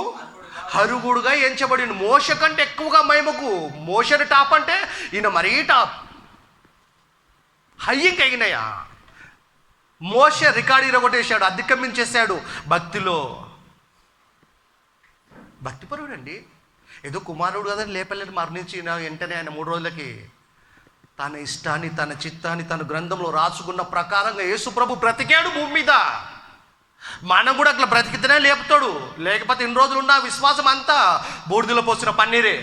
హరుగుడుగా ఎంచబడిన. మోషే కంటే ఎక్కువగా మహిమకు. మోషేని టాప్ అంటే ఈయన మరీ టాప్, హయ్యింగ్ అయినాయా. మోషే రికార్డు ఇరగొట్టేశాడు, అధిగమించేశాడు భక్తిలో. భక్తిపరుడండి. ఏదో కుమారుడు కదని లేపలేడు మరణించిన వెంటనే ఆయన 3 రోజులకి తన ఇష్టాన్ని, తన చిత్తాన్ని తన గ్రంథంలో రాసుకున్న ప్రకారంగా యేసు ప్రభు బ్రతికాడు భూమి మీద. మనం కూడా అట్లా బ్రతికితేనే లేపుతాడు. లేకపోతే ఇన్ని రోజులు ఉన్న విశ్వాసం అంతా బూడిదలో పోసిన పన్నీరే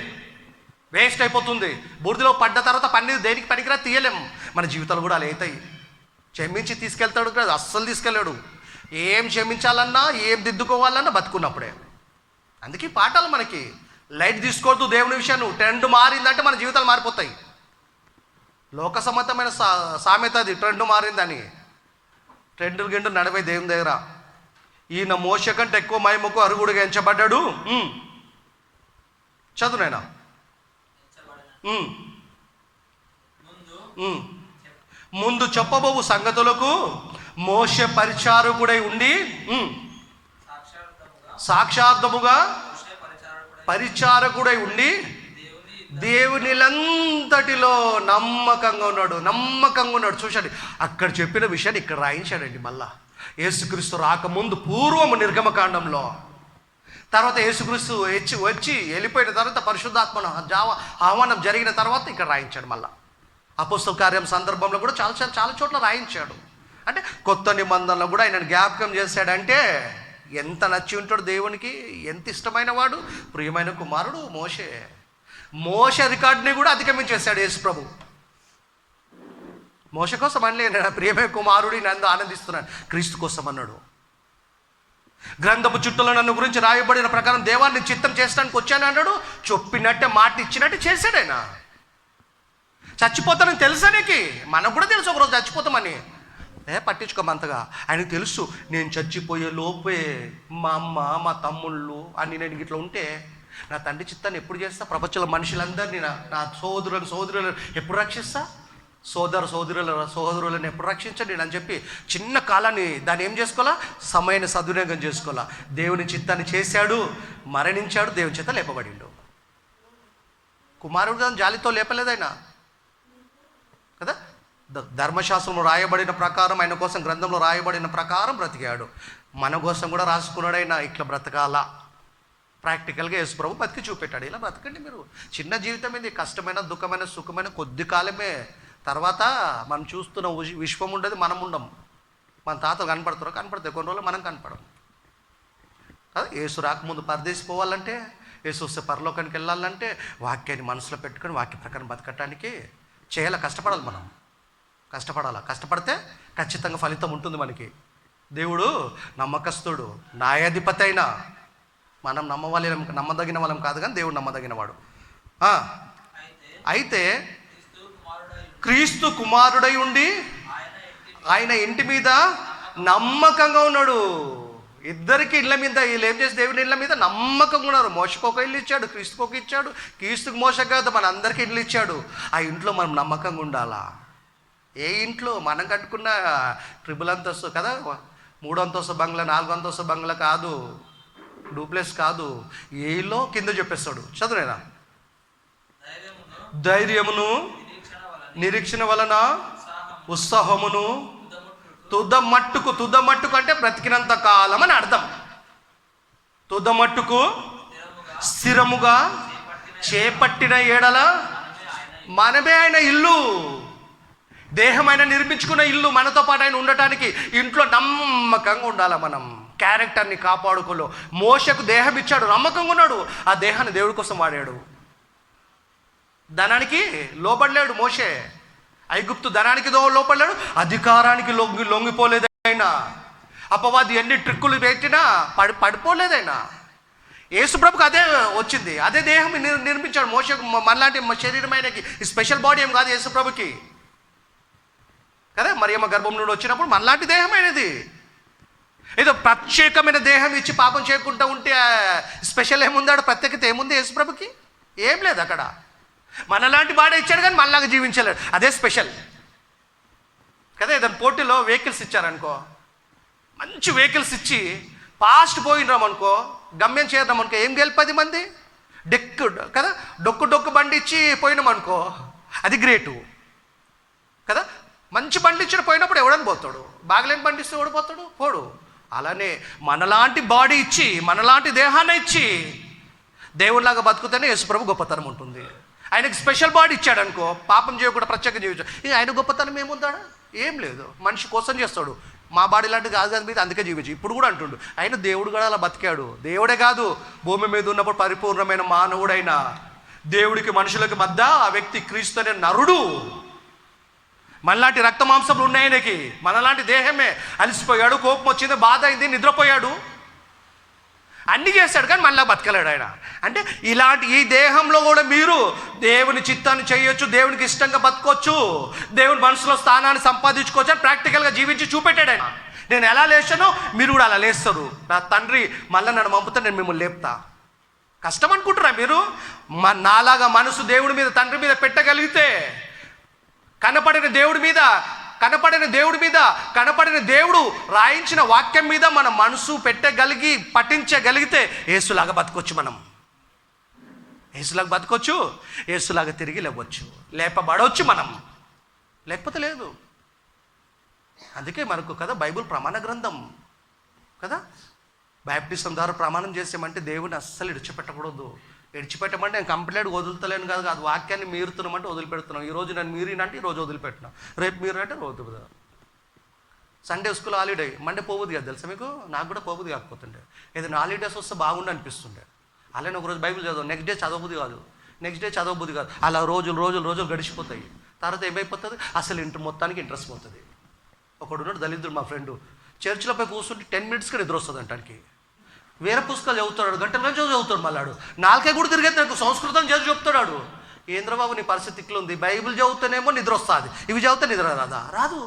వేస్ట్ అయిపోతుంది. బూడిదలో పడ్డ తర్వాత పన్నీరు దేనికి పనికిరా, తీయలేం. మన జీవితాలు కూడా అలా అవుతాయి. క్షమించి తీసుకెళ్తాడు కదా, అస్సలు తీసుకెళ్ళాడు. ఏం క్షమించాలన్నా, ఏం దిద్దుకోవాలన్నా బతుకున్నప్పుడే. అందుకే పాఠాలు మనకి. లైట్ తీసుకోవద్దు దేవుని విషయాన్ని. ట్రెండ్ మారిందంటే మన జీవితాలు మారిపోతాయి. లోక సమ్మతమైన సామెత అది, ట్రెండ్ మారిందని. ట్రెండ్ గిండు నడవై దేవుని దగ్గర. ఈయన మోషే కంటే ఎక్కువ మహిమకు అరుగుడుగా ఎంచబడ్డాడు. చదువునైనా ముందు చెప్పబోవు సంగతులకు మోషే పరిచారకుడై ఉండి సాక్షార్థముగా పరిచారకుడై ఉండి దేవునిలంతటిలో నమ్మకంగా ఉన్నాడు. చూశాడు, అక్కడ చెప్పిన విషయాన్ని ఇక్కడ రాయించాడండి. మళ్ళా యేసుక్రీస్తు రాకముందు పూర్వము నిర్గమకాండంలో, తర్వాత యేసుక్రీస్తు వచ్చి వెళ్ళిపోయిన తర్వాత పరిశుద్ధాత్మ ఆహ్వానం జరిగిన తర్వాత ఇక్కడ రాయించాడు. మళ్ళా అపోస్తల కార్యం సందర్భంలో కూడా చాలా చోట్ల రాయించాడు. అంటే కొత్త నిబంధనలో కూడా ఆయన జ్ఞాపకం చేశాడంటే ఎంత నచ్చి ఉంటాడు దేవునికి, ఎంత ఇష్టమైన వాడు, ప్రియమైన కుమారుడు మోషే రికార్డుని కూడా అధిగమించేశాడు యేసు ప్రభు. మోషే కోసం అనలే, ప్రియమైన కుమారుడి నన్ను ఆనందిస్తున్నాను, క్రీస్తు కోసం అన్నాడు. గ్రంథపు చుట్టలో నన్ను గురించి రాయబడిన ప్రకారం దేవాన్ని చిత్తం చేసడానికి వచ్చాను అన్నాడు. చెప్పినట్టే మాట ఇచ్చినట్టే చేశాడు ఆయన. చచ్చిపోతానని తెలుసానికి, మనకు కూడా తెలుసు ఒకరోజు చచ్చిపోతామని. పట్టించుకోమంతగా. ఆయనకు తెలుసు నేను చచ్చిపోయే లోపే మా అమ్మ, మా తమ్ముళ్ళు అని నేను ఇట్లా ఉంటే నా తండ్రి చిత్తాన్ని ఎప్పుడు చేస్తా? ప్రపంచంలో మనుషులందరినీ, నా సోదరులను ఎప్పుడు రక్షిస్తా? సోదరులను ఎప్పుడు రక్షించండి అని చెప్పి చిన్న కాలాన్ని దాన్ని ఏం చేసుకోవాలా? సమయాన్ని సద్వినియోగం చేసుకోవాలా. దేవుని చిత్తాన్ని చేశాడు, మరణించాడు, దేవుని చేత లేపబడిండు. కుమారుడు దాని జాలితో లేపలేదైనా కదా. ధర్మశాస్త్రంలో రాయబడిన ప్రకారం, ఆయన కోసం గ్రంథంలో రాయబడిన ప్రకారం బ్రతికాడు. మన కోసం కూడా రాసుకున్నాడైనా ఇట్లా బ్రతకాల. ప్రాక్టికల్గా యేసు ప్రభు బతికి చూపెట్టాడు. ఇలా బ్రతకండి మీరు. చిన్న జీవితం ఇది, కష్టమైన, దుఃఖమైన, సుఖమైన కొద్ది కాలమే. తర్వాత మనం చూస్తున్న విశ్వం ఉండదు, మనం ఉండం. మన తాతలు కనపడతాయి కొన్ని రోజులు మనం కనపడం కదా. యేసు రాకముందు పరదేశి పోవాలంటే, యేసు వస్తే పరలోకానికి వెళ్ళాలంటే వాక్యాన్ని మనసులో పెట్టుకొని వాక్య ప్రకారం బతకటానికి కష్టపడాలి. మనం కష్టపడితే ఖచ్చితంగా ఫలితం ఉంటుంది మనకి. దేవుడు నమ్మకస్తుడు, న్యాయాధిపతి అయినా మనం నమ్మదగిన వాళ్ళం కాదు, కానీ దేవుడు నమ్మదగినవాడు. అయితే క్రీస్తు కుమారుడై ఉండి ఆయన ఇంటి మీద నమ్మకంగా ఉన్నాడు. ఇద్దరికి ఇళ్ళ మీద, వీళ్ళు ఏం చేసి దేవుని ఇళ్ళ మీద నమ్మకంగా ఉన్నారు. మోసకు ఒక ఇల్లు ఇచ్చాడు, క్రీస్తుకు ఒక ఇచ్చాడు. క్రీస్తుకు మోసకు కాదు, మన అందరికీ ఇల్లు ఇచ్చాడు. ఆ ఇంట్లో మనం నమ్మకంగా ఉండాలా. ఏ ఇంట్లో మనం కట్టుకున్న ట్రిపుల్ అంతస్తు కదా, 3 అంతస్తు బంగ్లా, 4 అంతస్తు బంగ్లా కాదు, డూప్లెక్స్ కాదు. ఏ ఇల్లు కింద చెప్పేస్తాడు. చదువునేనా? ధైర్యమును నిరీక్షణ వలన ఉత్సాహమును తుదమట్టుకు అంటే బ్రతికినంత కాలం అని అర్థం. తుదమట్టుకు స్థిరముగా చేపట్టిన ఎడల మనమే ఆయన ఇల్లు, దేహం ఆయన నిర్మించుకున్న ఇల్లు, మనతో పాటు ఆయన ఉండటానికి ఇంట్లో నమ్మకంగా ఉండాలి. మనం క్యారెక్టర్ని కాపాడుకోలో. మోషకు దేహం ఇచ్చాడు, నమ్మకంగా ఉన్నాడు. ఆ దేహాన్ని దేవుడి కోసం వాడాడు. ధనానికి లోపడలేడు మోషే. ఐగుప్తు ధనానికి లోపడలేడు, అధికారానికి లొంగిపోలేదు ఆయన. అపవాది ఎన్ని ట్రిక్కులు పెట్టినా పడిపోలేదైనా. యేసుప్రభుకి అదే వచ్చింది, అదే దేహం నిర్మించాడు. మోషకు మనలాంటి శరీరం ఆయనకి స్పెషల్ బాడీ ఏం కాదు యేసుప్రభుకి కదా. మరియమ్మ గర్భం నుండి వచ్చినప్పుడు మనలాంటి దేహం అయినది. ఏదో ప్రత్యేకమైన దేహం ఇచ్చి పాపం చేయకుండా ఉంటే స్పెషల్ ఏముందాడు, ప్రత్యేకత ఏముంది యేసుప్రభుకి? ఏం లేదు అక్కడ. మనలాంటి బాడీ ఇచ్చాడు కానీ మనలాగా జీవించలేడు, అదే స్పెషల్ కదా. ఏదైనా పోటీలో వెహికల్స్ ఇచ్చారనుకో, మంచి వెహికల్స్ ఇచ్చి ఫాస్ట్ పోయినామనుకో, గమ్యం చేరినామనుకో, ఏం గెలి 10 మంది కదా. డొక్కు బండి ఇచ్చి పోయినామనుకో, అది గ్రేటు కదా. మంచి బండి ఇచ్చిన పోయినప్పుడు ఎవడని పోతాడు, బాగలేని బండి ఇస్తే ఓడిపోతాడు, పోడు. అలానే మనలాంటి బాడీ ఇచ్చి, మనలాంటి దేహాన్ని ఇచ్చి దేవుడిలాగా బతుకుతేనే యేసుప్రభు గొప్పతనం ఉంటుంది. ఆయనకు స్పెషల్ బాడీ ఇచ్చాడు అనుకో, పాపం చేయకుండా ప్రత్యేకంగా జీవించాడు. ఇక ఆయన గొప్పతనం ఏముందాడా? ఏం లేదు. మనిషి కోసం చేస్తాడు. మా బాడీ లాంటి కాదు కదా మీద, అందుకే జీవించు. ఇప్పుడు కూడా అంటుండు ఆయన దేవుడు కూడా అలా బతికాడు. దేవుడే కాదు, భూమి మీద ఉన్నప్పుడు పరిపూర్ణమైన మానవుడైన దేవుడికి మనుషులకు మధ్య ఆ వ్యక్తి క్రీస్తు అనే నరుడు. మనలాంటి రక్త మాంసములు ఉన్నాయి ఆయనకి, మనలాంటి దేహమే. అలసిపోయాడు, కోపం వచ్చింది, బాధ అయింది, నిద్రపోయాడు, అన్నీ చేస్తాడు, కానీ మళ్ళీ బతకలేడు ఆయన. అంటే ఇలాంటి ఈ దేహంలో కూడా మీరు దేవుని చిత్తాన్ని చేయొచ్చు, దేవునికి ఇష్టంగా బతకొచ్చు, దేవుని మనసులో స్థానాన్ని సంపాదించుకోవచ్చు అని ప్రాక్టికల్గా జీవించి చూపెట్టాడు ఆయన. నేను ఎలా లేచానో మీరు కూడా అలా లేస్తారు. నా తండ్రి మళ్ళీ నన్ను పంపుతా, నేను మిమ్మల్ని లేపుతా. కష్టం అనుకుంటారా మీరు? నాలాగా మనసు దేవుడి మీద, తండ్రి మీద పెట్టగలిగితే, కనపడిన దేవుడు రాయించిన వాక్యం మీద మన మనసు పఠించగలిగితే యేసులాగా బతకొచ్చు. మనం యేసులాగా బతకొచ్చు, యేసులాగా తిరిగి లేపబడవచ్చు మనం, లేకపోతే లేదు. అందుకే మనకు కదా బైబిల్ ప్రమాణ గ్రంథం కదా. బాప్టిజం ద్వారా ప్రమాణం చేసామంటే దేవుని అస్సలు విడిచిపెట్టకూడదు. విడిచిపెట్టమంటే నేను కంప్లీట్గా వదులుతలేను కాదు, అది వాక్యాన్ని మీరుతున్నామంటే వదిలిపెడుతున్నాం. ఈరోజు నేను మీరినంటే ఈరోజు వదిలిపెట్టినా, రేపు మీరంటే రోజు. సండే స్కూల్ హాలిడే, మండే పోబుద్ది కాదు తెలుసా మీకు? నాకు కూడా పోబుద్ది కాకపోతుండే. ఏదైనా హాలిడేస్ వస్తే బాగుండి అనిపిస్తుండే. అలానే ఒకరోజు బైబిల్ చదవదు, నెక్స్ట్ డే చదవబుద్ధి కాదు, అలా రోజులు గడిచిపోతాయి. తర్వాత ఏమైపోతుంది, అసలు మొత్తానికి ఇంట్రెస్ట్ పోతుంది. ఒకడున్నాడు దళితుడు, మా ఫ్రెండు, చర్చిలో పోయి కూర్చుంటే 10 మినిట్స్కి నిద్ర వస్తుంది అంటానికి. వేరే పుస్తకాలు చదువుతాడు, గంటల చదువుతాడు. మళ్ళాడు నాలుగే కూడా తిరిగేది, నాకు సంస్కృతం చదివి చెప్తాడు. ఏంద్రబాబు నీ పరిస్థితి ఇట్లా ఉంది, బైబిల్ చదువుతానేమో నిద్ర వస్తుంది, ఇవి చదివితే నిద్ర రాదు.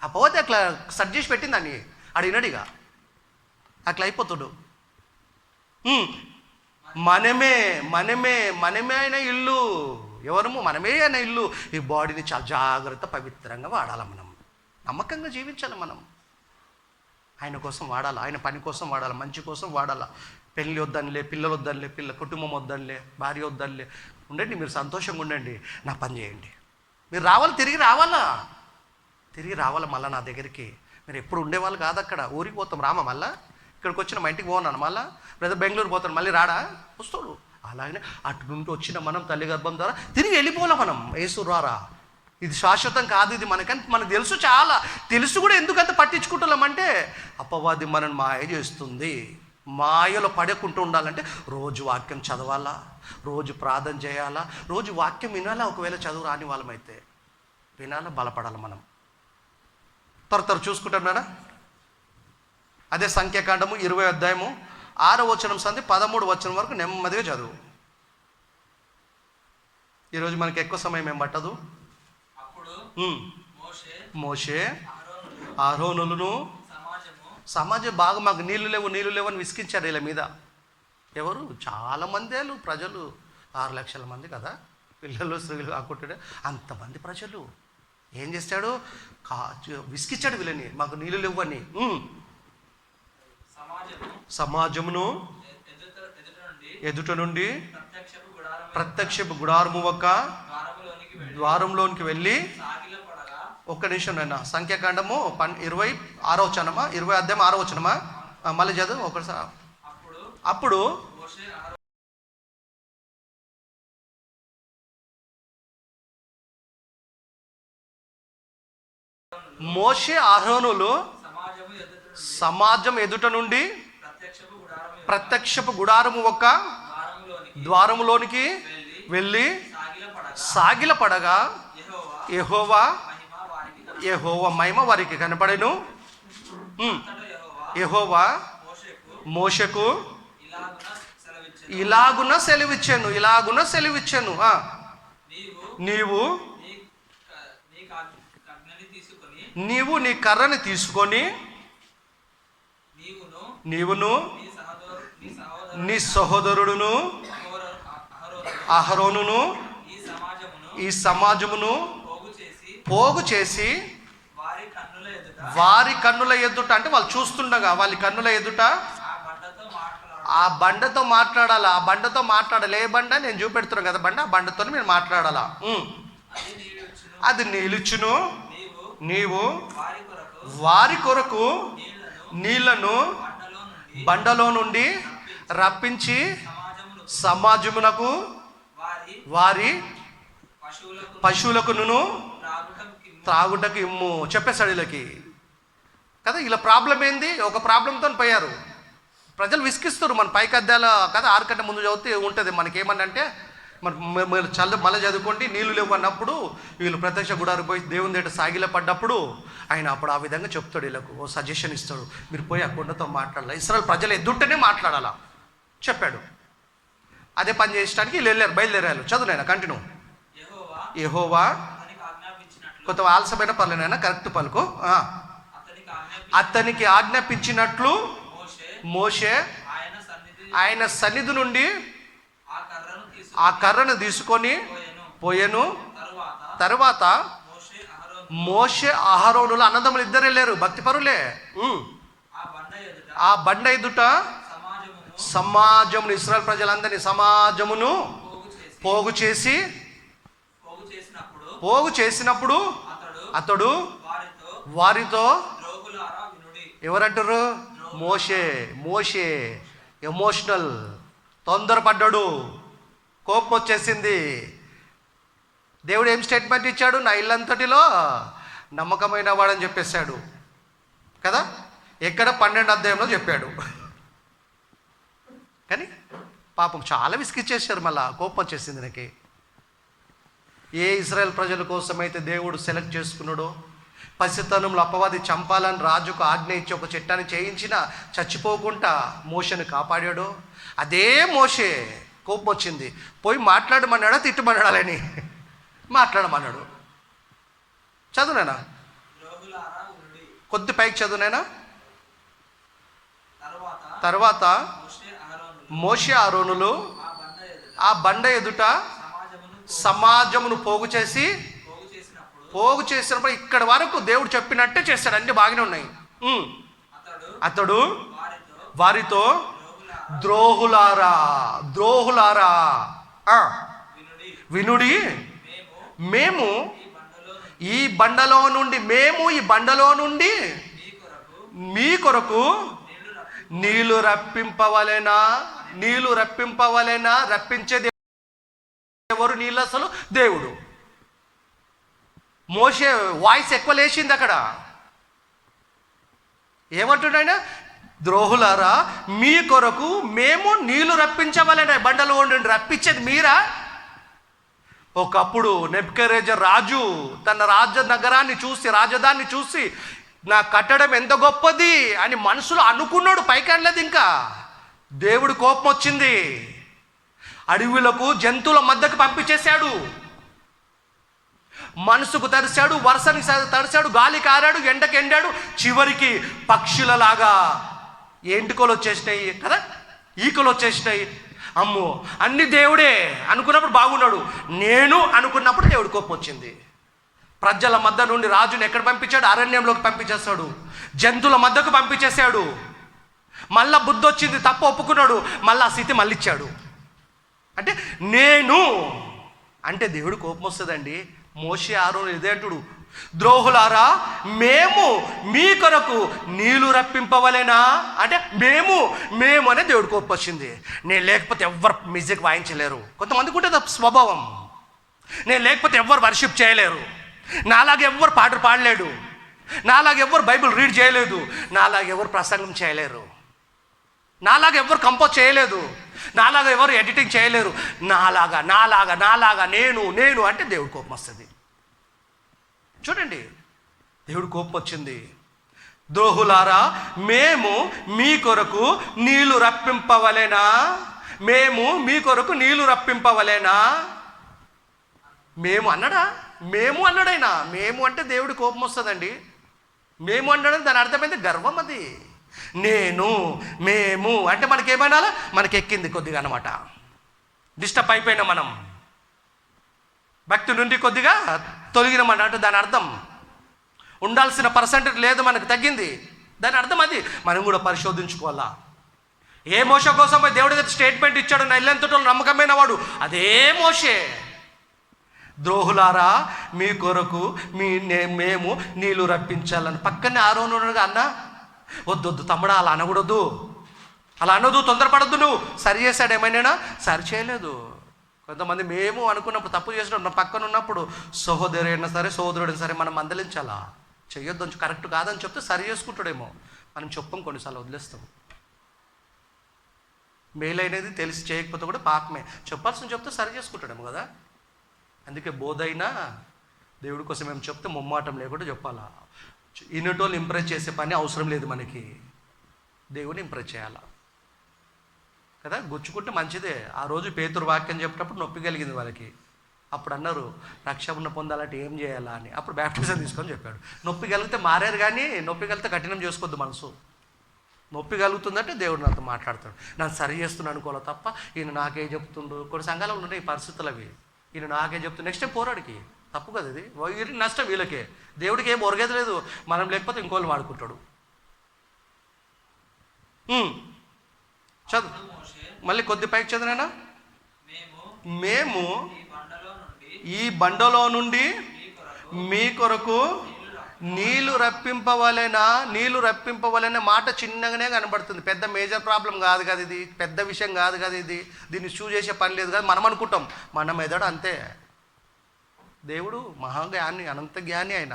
ఆ పోతే అట్లా సెట్ చేసి పెట్టిందని అడిగినడిగా అట్లా అయిపోతాడు. మనమే అయిన ఇల్లు. ఎవరము? మనమే అయిన ఇల్లు. ఈ బాడీని చాలా జాగ్రత్త పవిత్రంగా వాడాలి, మనం నమ్మకంగా జీవించాలి. మనం ఆయన కోసం వాడాలి, ఆయన పని కోసం వాడాలి, మంచి కోసం వాడాలి. పెళ్ళి వద్దనిలే, పిల్లలు వద్దనిలే, కుటుంబం వద్దనిలే, భార్య వద్దనిలే. ఉండండి, మీరు సంతోషంగా ఉండండి, నా పని చేయండి. మీరు తిరిగి రావాలి మళ్ళీ నా దగ్గరికి. మీరు ఎప్పుడు ఉండేవాళ్ళు కాదు. అక్కడ ఊరికి పోతాం, రామా మళ్ళీ ఇక్కడికి వచ్చిన మా ఇంటికి పోన్నాను, మళ్ళీ బ్రదర్ బెంగళూరు పోతాను, మళ్ళీ రాడా? వస్తాడు. అలాగనే అటు నుండి వచ్చిన మనం తల్లి గర్భం ద్వారా తిరిగి వెళ్ళిపోలే. మనం యేసు రారా, ఇది శాశ్వతం కాదు, ఇది మనకు తెలుసు, చాలా తెలుసు కూడా ఎందుకంత పట్టించుకుంటున్నామంటే అపవాది మనల్ని మాయ చేస్తుంది. మాయలో పడకుండా ఉండాలంటే రోజు వాక్యం చదవాలా, రోజు ప్రార్థన చేయాలా, రోజు వాక్యం వినాలా. ఒకవేళ చదువు రాని వాళ్ళమైతే వినాలా, బలపడాలి. మనం త్వర చూసుకుంటాం నాన్న. అదే సంఖ్యాకాండము 20వ అధ్యాయము 6వ వచనం సంది 13వ వచనం వరకు నెమ్మదిగా చదువు. ఈరోజు మనకి ఎక్కువ సమయం ఏం పట్టదు. మోషే అహరోనులను సమాజం బాగా మాకు నీళ్లు లేవు అని విసిగించారు వీళ్ళ మీద. ఎవరు? చాలామంది ప్రజలు, 6 లక్షల మంది కదా, పిల్లలు స్త్రీలు కాకుంటే అంతమంది ప్రజలు. ఏం చేస్తాడు? విసిగించాడు వీళ్ళని, మాకు నీళ్ళు లేవు అని. సమాజమును ఎదుట నుండి ప్రత్యక్షపు గుడారము ఒక ద్వారంలోనికి వెళ్ళి, ఒక్క నిమిషం నాయన, సంఖ్యాకాండము 26వ వచనమా, 20వ అధ్యాయం 6వ వచనమా, మళ్ళీ చదువు ఒకసారి. అప్పుడు మోషే అహరోనులు సమాజం ఎదుట నుండి ప్రత్యక్షపు గుడారము ఒక ద్వారములోనికి వెళ్ళి సాగిలపడగా యెహోవా మహిమ వారికి కనపడెను. యెహోవా మోషేకు ఇలాగున సెలవిచ్చాను, నీవు నీ కర్రని తీసుకొని నీవును నీ సహోదరుడును అహరోనును ఈ సమాజమును పోగు చేసి వారి కన్నుల ఎదుట, అంటే వాళ్ళు చూస్తుండగా వాళ్ళ కన్నుల ఎదుట ఆ బండతో మాట్లాడాలా. ఆ బండతో మాట్లాడాలి. ఏ బండ? నేను చూపెడుతున్నాను కదా బండ, ఆ బండతో మీరు మాట్లాడాలా. అది నీళ్ళుచ్చును, నీవు వారి కొరకు నీళ్లను బండలో నుండి రప్పించి సమాజమునకు వారి పశువులకును త్రాగుటకు ఇమ్ము చెప్పేశాడు వీళ్ళకి కదా. ఇలా ప్రాబ్లం ఏంది? ఒక ప్రాబ్లంతో పోయారు ప్రజలు, విసిగిస్తారు. మన పైకి అద్దాల కదా 6 గంటల ముందు చదివితే ఉంటుంది మనకేమన్నంటే, మరి మళ్ళీ చదువుకోండి, నీళ్ళు లేవు అన్నప్పుడు వీళ్ళు ప్రత్యక్ష గుడారు పోయి దేవుని దగ్గర సాగిల పడ్డప్పుడు ఆయన అప్పుడు ఆ విధంగా చెప్తాడు వీళ్ళకు, ఓ సజెషన్ ఇస్తాడు, మీరు పోయి ఆ కొండతో మాట్లాడాలి, ఇస్రాయేల్ ప్రజలు ఎదుటనే మాట్లాడాలా చెప్పాడు. అదే పని చేయడానికి వీళ్ళు బయలుదేరారు. చదువునైనా కంటిన్యూ. యెహోవా కొంత ఆలస్యమైన పనులనైనా కరెక్ట్ పలుకు. అతనికి ఆజ్ఞాపించినట్లు మోషే ఆయన సన్నిధి నుండి ఆ కర్రను తీసుకొని పోయెను. తరువాత మోషే అహరోనులు అన్నదమ్ములు ఇద్దరు వెళ్ళారు, భక్తిపరులే. ఆ బండ ఎదుట సమాజమును, ఇశ్రాయేలు ప్రజలందరినీ సమాజమును పోగు చేసినప్పుడు అతడు వారితో, ఎవరంటారు? మోషే ఎమోషనల్, తొందరపడ్డాడు, కోపం వచ్చేసింది. దేవుడు ఏం స్టేట్మెంట్ ఇచ్చాడు? నా ఇల్లంతటిలో నమ్మకమైన వాడని చెప్పేశాడు కదా. ఎక్కడ 12వ అధ్యాయంలో చెప్పాడు. కానీ పాపం చాలా విసిగిచ్చేసారు, మళ్ళా కోపం వచ్చేసింది నాకు. ఏ ఇశ్రాయేల్ ప్రజల కోసమైతే దేవుడు సెలెక్ట్ చేసుకున్నాడో, పసితనంలో అపవాది చంపాలని రాజుకు ఆజ్ఞ ఇచ్చి ఒక చట్టాన్ని చేయించిన చచ్చిపోకుండా మోషేను కాపాడాడో, అదే మోషే కోపం వచ్చింది, పోయి మాట్లాడమన్నాడా తిట్టమన్నాడాలని? మాట్లాడమన్నాడు. చదువునేనా, కొద్ది పైకి చదువునేనా. తర్వాత మోషే అహరోనులు ఆ బండ ఎదుట సమాజమును పోగు చేసినప్పుడు ఇక్కడ వరకు దేవుడు చెప్పినట్టే చేస్తాడు, అన్ని బాగానే ఉన్నాయి. అతడు వారితో, ద్రోహులారా వినుడి, మేము ఈ బండలో నుండి మీ కొరకు నీళ్లు రప్పింపవలెనా? రప్పించేది ఎవరు? నీళ్ళు అసలు దేవుడు. మోషే వాయిస్ ఎక్కువ లేచింది అక్కడ. ఏమంటున్నాయన? ద్రోహులారా, మీ కొరకు మేము నీళ్లు రప్పించవలెనా? బండలు వండి రప్పించేది మీరా? ఒకప్పుడు నెబుకద్నెజర్ రాజు తన రాజధానిని చూసి నా కట్టడం ఎంత గొప్పది అని మనసులో అనుకున్నాడు, పైకి అనలేదు. ఇంకా దేవుడి కోపం వచ్చింది. అడవులకు జంతువుల మధ్యకు పంపించేశాడు. మనసుకు తరిశాడు, వర్షానికి తడిశాడు, గాలికి ఆరాడు, ఎండకు ఎండాడు. చివరికి పక్షులలాగా ఎంటుకలు వచ్చేసినాయి కదా, ఈకలు వచ్చేసినాయి. అమ్మో, అన్ని దేవుడే అనుకున్నప్పుడు బాగున్నాడు. నేను అనుకున్నప్పుడు దేవుడి కోపం వచ్చింది. ప్రజల మధ్య నుండి రాజుని ఎక్కడ పంపించాడు? అరణ్యంలోకి పంపించేస్తాడు. జంతువుల మధ్యకు పంపించేశాడు. మళ్ళా బుద్ధి వచ్చింది, తప్పు ఒప్పుకున్నాడు, మళ్ళీ ఆ స్థితి మళ్ళీ ఇచ్చాడు. అంటే నేను అంటే దేవుడి కోపం వస్తుందండి. మోషే ఆరోను ఇదే అంటుడు, ద్రోహులారా, మేము మీ కొరకు నీళ్లు రప్పింపవలేనా? అంటే మేము అనే దేవుడి కోపం వచ్చింది. నేను లేకపోతే ఎవ్వరు మ్యూజిక్ వాయించలేరు. కొంతమందికి ఉంటుంది స్వభావం. నేను లేకపోతే ఎవ్వరు వర్షిప్ చేయలేరు, నాలాగా ఎవ్వరు పాటలు పాడలేడు, నాలాగా ఎవ్వరు బైబిల్ రీడ్ చేయలేదు, నాలాగా ఎవరు ప్రసంగం చేయలేరు, నాలాగా ఎవరు కంపోజ్ చేయలేదు, నాలాగా ఎవరు ఎడిటింగ్ చేయలేరు, నాలాగా నేను అంటే దేవుడి కోపం వస్తుంది. చూడండి, దేవుడి కోపం వచ్చింది. ద్రోహులారా, మేము మీ కొరకు నీళ్లు రప్పింపవలేనా? మేము మీ కొరకు నీళ్లు రప్పింపవలేనా? మేము అన్నాడైనా. మేము అంటే దేవుడి కోపం వస్తుందండి. మేము అన్నాడు, దాని అర్థమైంది గర్వం. అది మేము అంటే మనకేమైనా మనకి ఎక్కింది కొద్దిగా అనమాట. డిస్టర్బ్ అయిపోయినా మనం, భక్తి నుండి కొద్దిగా తొలగినమాట. అంటే దాని అర్థం ఉండాల్సిన పర్సెంటేజ్ లేదు, మనకు తగ్గింది. దాని అర్థం అది. మనం కూడా పరిశోధించుకోవాలా. ఏ మోషే కోసం పోయి దేవుడి దగ్గర స్టేట్మెంట్ ఇచ్చాడు, నా ఇల్లంతటో నమ్మకమైన వాడు, అదే మోషే. ద్రోహులారా, మీ కొరకు మేము నీళ్లు రప్పించాలని. పక్కనే ఆరోను అన్న, వద్దు తమ్ముడా, అలా అనకూడదు, అలా అనొద్దు, తొందరపడద్దు. నువ్వు సరి చేశాడు ఏమైనా? సరి చేయలేదు. కొంతమంది మేము అనుకున్నప్పుడు తప్పు చేసినప్పుడు పక్కన ఉన్నప్పుడు సహోదరు అయినా సరే, సహోదరుడైనా సరే, మనం మందలించాలా. చెయ్యొద్దు, కరెక్ట్ కాదని చెప్తే సరి చేసుకుంటాడేమో. మనం చెప్పం, కొన్నిసార్లు వదిలేస్తాం. మేలైనది తెలిసి చేయకపోతే కూడా పాపమే. చెప్పాల్సిన చెప్తే సరి చేసుకుంటాడేమో కదా. అందుకే బోధైనా దేవుడి కోసం మేము చెప్తే మొమ్మాటం లేకుండా చెప్పాలా. ఇన్నటోళ్ళు ఇంప్రెస్ చేసే పని అవసరం లేదు మనకి, దేవుడిని ఇంప్రెస్ చేయాలా కదా. గుచ్చుకుంటే మంచిదే. ఆ రోజు పేతురు వాక్యం చెప్పినప్పుడు నొప్పి కలిగింది వాళ్ళకి. అప్పుడు అన్నారు, రక్షణ పొందాలంటే ఏం చేయాలా అని. అప్పుడు బ్యాప్టిజం తీసుకొని చెప్పాడు. నొప్పి కలిగితే మారారు, కానీ నొప్పి కలిగితే కఠినం చేసుకోవద్దు మనసు. నొప్పి కలుగుతుందంటే దేవుడు నాతో మాట్లాడతాడు. నన్ను సరి చేస్తున్నాను అనుకోవాలి తప్ప, ఈయన నాకే చెప్తుండ్రు. కొన్ని సంఘాలు ఉన్నాయి ఈ పరిస్థితులు అవి. ఈయన నాకే చెప్తుంది, నెక్స్ట్ టైం పోరాడికి. తప్పు కదా ఇది. వీరికి నష్టం, వీళ్ళకే. దేవుడికి ఏం ఒరగేది లేదు. మనం లేకపోతే ఇంకోళ్ళు వాడుకుంటాడు. చదువు మళ్ళీ కొద్ది పైకి చదివినా. మేము ఈ బండలో నుండి మీ కొరకు నీళ్లు రప్పింపవలెన మాట చిన్నగానే కనబడుతుంది. పెద్ద మేజర్ ప్రాబ్లం కాదు కదా ఇది, పెద్ద విషయం కాదు కదా ఇది, దీన్ని చూ చేసే పని లేదు కదా మనం అనుకుంటాం. మన మెదడు అంతే. దేవుడు మహాజ్ఞాని, అనంత జ్ఞాని. ఆయన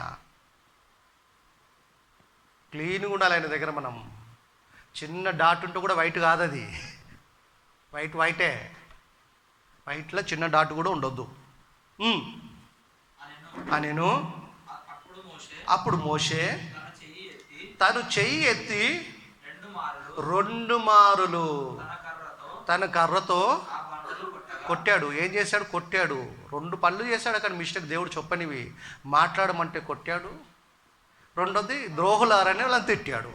క్లీన్గా ఉండాలి ఆయన దగ్గర. మనం చిన్న డాట్ ఉంటే కూడా వైట్ కాదు అది, వైటే. వైట్లో చిన్న డాట్ కూడా ఉండొద్దు. నేను అప్పుడు మోషే తను చెయ్యి ఎత్తి 2 మారులు తన కర్రతో కొట్టాడు. ఏం చేశాడు? కొట్టాడు. 2 పనులు చేశాడు అక్కడ. మిస్టేక్ దేవుడు చెప్పనివి మాట్లాడమంటే కొట్టాడు. రెండోది ద్రోహులారని వాళ్ళని తిట్టాడు,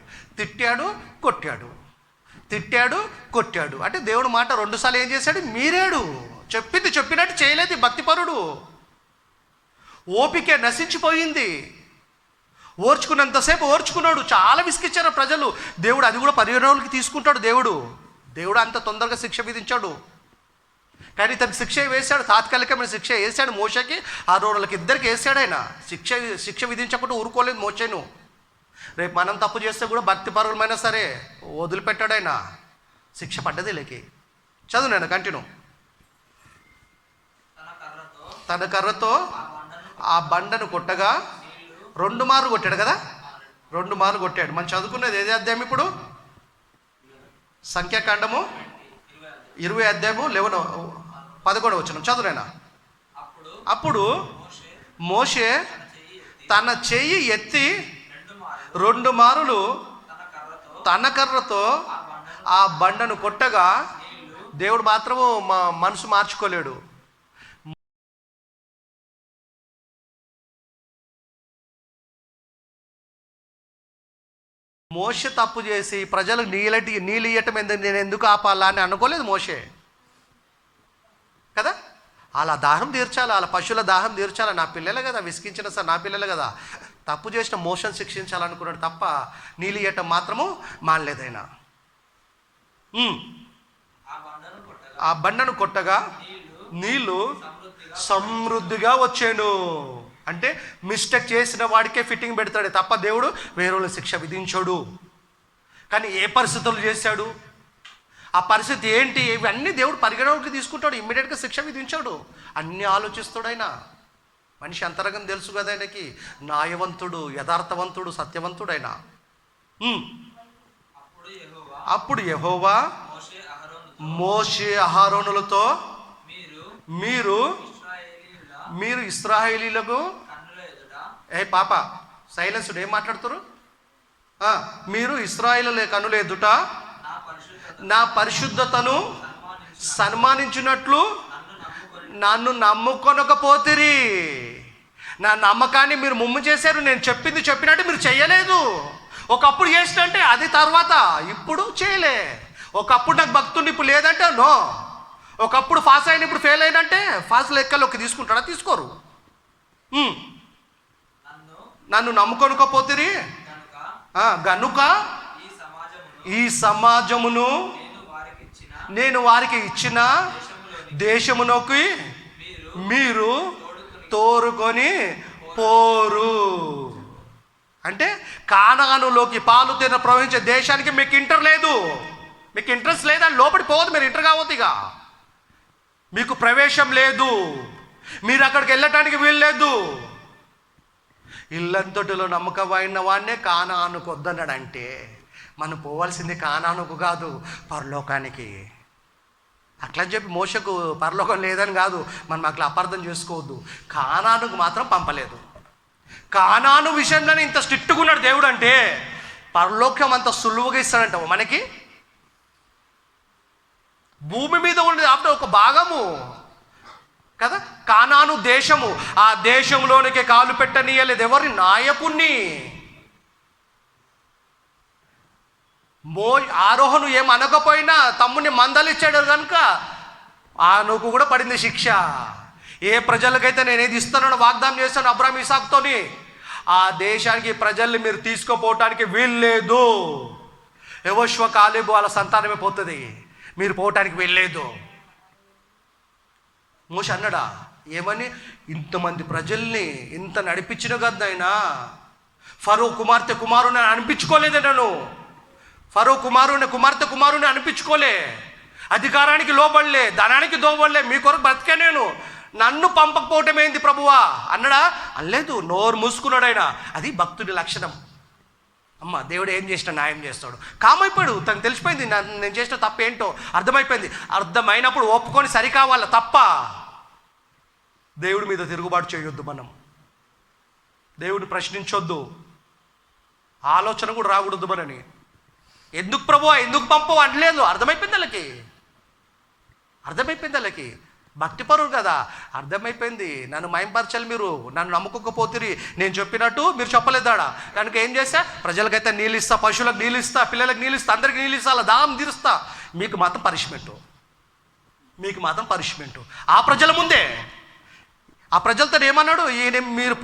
కొట్టాడు. అంటే దేవుడు మాట 2 సార్లు ఏం చేశాడు? మీరాడు. చెప్పింది చెప్పినట్టు చేయలేదు. భక్తిపరుడు. ఓపిక నశించిపోయింది. ఓర్చుకున్నంతసేపు ఓర్చుకున్నాడు. చాలా విసిగిచ్చారు ప్రజలు. దేవుడు అది కూడా పరిగణలోకి తీసుకుంటాడు. దేవుడు అంత తొందరగా శిక్ష విధించాడు. కానీ తనకు శిక్ష వేశాడు, తాత్కాలికమైన శిక్ష వేశాడు మోషకి. ఆ రోజులకి ఇద్దరికి వేసాడు ఆయన. శిక్ష విధించకుండా ఊరుకోలేదు మోషేను. రేపు మనం తప్పు చేస్తే కూడా భక్తిపరులమైనా సరే వదిలిపెట్టాడు ఆయన. శిక్ష పడ్డది లేకి. చదువు నేను కంటిన్యూ. తన కర్రతో ఆ బండను కొట్టగా 2 మార్లు కొట్టాడు కదా, 2 మార్లు కొట్టాడు. మనం చదువుకునేది ఏది అధ్యాయం ఇప్పుడు? సంఖ్యాకాండము 20 అధ్యాయము 11 వచనం చదువునైనా. అప్పుడు మోషే తన చెయ్యి ఎత్తి 2 మారులు తన కర్రతో ఆ బండను కొట్టగా, దేవుడు మాత్రము మనసు మార్చుకోలేడు. మోషే తప్పు చేసి ప్రజలకు నీళ్ళు ఇయ్యటం నేను ఎందుకు ఆపాలా అని అనుకోలేదు మోషే కదా. అలా దాహం తీర్చాలి, అలా పశువుల దాహం తీర్చాలి. నా పిల్లలే కదా విసిగించిన సార్, నా పిల్లలే కదా. తప్పు చేసిన మోషన్ శిక్షించాలనుకున్నాడు తప్ప నీళ్ళు ఇయ్యటం మాత్రము మానలేదైనా. ఆ బండను కొట్టగా నీళ్ళు సమృద్ధిగా వచ్చాను. అంటే మిస్టేక్ చేసిన వాడికే ఫిట్టింగ్ పెడతాడే తప్ప దేవుడు వేరే శిక్ష విధించాడు. కానీ ఏ పరిస్థితులు చేశాడు, ఆ పరిస్థితి ఏంటి, ఇవన్నీ దేవుడు పరిగణలోకి తీసుకుంటాడు. ఇమ్మీడియట్గా శిక్ష విధించాడు. అన్నీ ఆలోచిస్తాడు ఆయన. మనిషి అంతరంగం తెలుసు కదా ఆయనకి. న్యాయవంతుడు, యథార్థవంతుడు, సత్యవంతుడు ఆయన. అప్పుడు యెహోవా మోషే అహరోనులతో, మీరు ఇశ్రాయేలీయులకు పాప సైలెన్స్డ్ ఏం మాట్లాడుతారు? మీరు ఇశ్రాయేలీయుల కన్నుల ఎదుట నా పరిశుద్ధతను సన్మానించినట్లు నన్ను నమ్ముకొనకపోతిరి. నా నమ్మకాన్ని మీరు ముమ్ము చేశారు. నేను చెప్పింది చెప్పినట్టు మీరు చేయలేదు. ఒకప్పుడు చేసినంటే అది తర్వాత, ఇప్పుడు చేయలే. ఒకప్పుడు నాకు భక్తుడిని ఇప్పుడు లేదంటే నో. ఒకప్పుడు ఫాస్ అయిన ఇప్పుడు ఫెయిల్ అయినంటే ఫాస్ లెక్కలోకి తీసుకుంటాడా? తీసుకోరు. నన్ను నమ్ముకొనకపోతిరి గనుక ఈ సమాజమును నేను వారికి ఇచ్చిన దేశమునకు మీరు తోరుకొని పోరు. అంటే కానానులోకి పాలు తేనె ప్రవహించే దేశానికి మీకు ఇంట్రెస్ట్ లేదా? లోపలికి పోవద్దు, మీరు ఇంటర్ కావద్దు. ఇక మీకు ప్రవేశం లేదు, మీరు అక్కడికి వెళ్ళటానికి వీల్లేదు. ఇల్లంతటిలో నమ్మకమైన వాడినే కానానుకు వద్దన్నాడంటే మనం పోవాల్సింది కానానుకు కాదు, పరలోకానికి. అట్లని చెప్పి మోషకు పరలోకం లేదని కాదు, మనం అట్లా అపార్థం చేసుకోవద్దు. కానానుకు మాత్రం పంపలేదు. కానాను విషయంలోనే ఇంత స్ట్రిక్ట్గా ఉన్నాడు దేవుడు అంటే పరలోకం అంత సులువుగా ఇస్తాడంట మనకి. భూమి మీద ఉండేది ఆఫ్టర్ ఒక భాగము కదా కానాను దేశము. ఆ దేశంలోనికి కాలు పెట్టనీయలేదు ఎవరిని? నాయకుణ్ణి. ఆరోహను ఏం అనకపోయినా తమ్ముడిని మందలిచ్చాడు కనుక ఆనోకు కూడా పడింది శిక్ష. ఏ ప్రజలకైతే నేను ఏది ఇస్తానో వాగ్దానం చేస్తాను అబ్రాహాం ఇసాకుతోని, ఆ దేశానికి ప్రజల్ని మీరు తీసుకుపోవటానికి వీల్లేదు. యెహోషువ కాలేబు వాళ్ళ సంతానమే పోతుంది, మీరు పోవటానికి వీల్లేదు. మోషే అన్నాడా ఏమని? ఇంతమంది ప్రజల్ని ఇంత నడిపించిన కదా ఆయన. ఫరో కుమారుని అనిపించుకోలేదే నన్ను. ఫరో కుమారుని అనిపించుకోలే. అధికారానికి లోబడలే, ధనానికి దోబడలే, మీ కొరకు బ్రతికే నేను. నన్ను పంపకపోవటం ఏంది ప్రభువా అన్నాడా? అనలేదు. నోరు మూసుకున్నాడు ఆయన. అది భక్తుడి లక్షణం. అమ్మ దేవుడు ఏం చేసినా న్యాయం చేస్తాడు. కామైపోయాడు. తనకు తెలిసిపోయింది నేను చేసిన తప్పు ఏంటో అర్థమైపోయింది. అర్థమైనప్పుడు ఒప్పుకొని సరికావాల తప్ప దేవుడి మీద తిరుగుబాటు చేయొద్దు. మనం దేవుడిని ప్రశ్నించొద్దు. ఆలోచన కూడా రాకూడదు మనని. ఎందుకు ప్రభువా ఎందుకు పంపవు అనలేదు. అర్థమైపోయింది వాళ్ళకి. భక్తిపరులు కదా, అర్థమైపోయింది. నన్ను మయంపరచాలి, మీరు నన్ను నమ్ముకోకపోతే నేను చెప్పినట్టు మీరు చెప్పలేదాడా. కనుక ఏం చేస్తా? ప్రజలకైతే నీళ్ళు ఇస్తా, పశువులకు నీళ్ళు ఇస్తా, పిల్లలకు నీళ్ళు ఇస్తా, అందరికి నీళ్ళు ఇస్తా, అలా దాహం తీరుస్తా. మీకు మాత్రం పనిష్మెంటు. ఆ ప్రజల ముందే. ఆ ప్రజలతో ఏమన్నాడు? ఈయన మీరు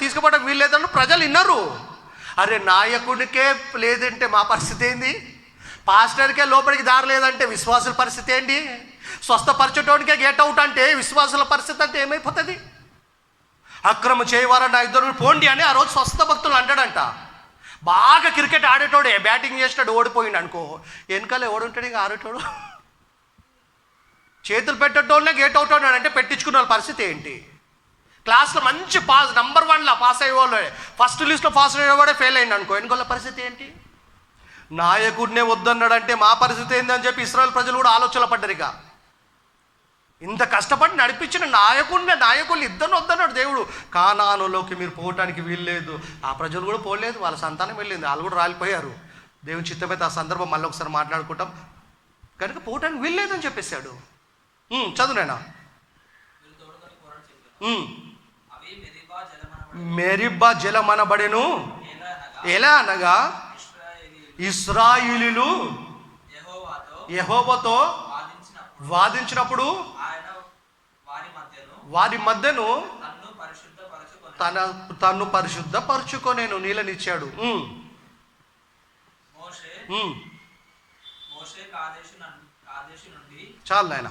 తీసుకుపోవడం వీలు లేదన్నాడు. ప్రజలు విన్నారు. అరే నాయకుడికే లేదంటే మా పరిస్థితి ఏంది? పాస్టర్కే లోపలికి దారి లేదంటే విశ్వాసుల పరిస్థితి ఏంటి? స్వస్థపరచటోనికే గేట్ అవుట్ అంటే విశ్వాసుల పరిస్థితి అంటే ఏమైపోతుంది? అక్రమ చేయవారా నా ఇద్దరు పోండి అని ఆ రోజు స్వస్థ భక్తులు అంటాడంట. బాగా క్రికెట్ ఆడేటోడే బ్యాటింగ్ చేసినాడు, ఓడిపోయింది అనుకో, వెనకాల ఎవడుంటాడు ఇంకా ఆడేటోడు? చేతులు పెట్టేటోళ్ళనే గేట్ అవుట్ అన్నాడంటే పెట్టించుకున్న వాళ్ళ పరిస్థితి ఏంటి? క్లాస్లో మంచి పాస్, నంబర్ 1లా పాస్ అయ్యేవాళ్ళు, ఫస్ట్ లిస్ట్లో పాస్ అయ్యేవాడే ఫెయిల్ అయ్యింది అనుకో, వెనుకోళ్ళ పరిస్థితి ఏంటి? నాయకుడినే వద్దన్నాడంటే మా పరిస్థితి ఏందని చెప్పి ఇశ్రాయేలు ప్రజలు కూడా ఆలోచన పడ్డారు. ఇక ఇంత కష్టపడి నడిపించిన నాయకులు ఇద్దరు వద్దన్నాడు దేవుడు. కానానులోకి మీరు పోవటానికి వీల్లేదు. ఆ ప్రజలు కూడా పోలేదు, వాళ్ళ సంతానం వెళ్ళింది, వాళ్ళు కూడా రాలిపోయారు. దేవుని చిత్తమైతే ఆ సందర్భం మళ్ళీ ఒకసారి మాట్లాడుకుంటాం. కనుక పోవటానికి వీల్లేదని చెప్పేశాడు. చదువునైనా మెరిబ్బా జలమనబడెను. ఎలా అనగా ఇశ్రాయేలీయులు యెహోవాతో వాదించినప్పుడు వారి మధ్యను తన్ను పరిశుద్ధపరచుకొనేను నీళ్ళనిచ్చాడు. చాలు నాయన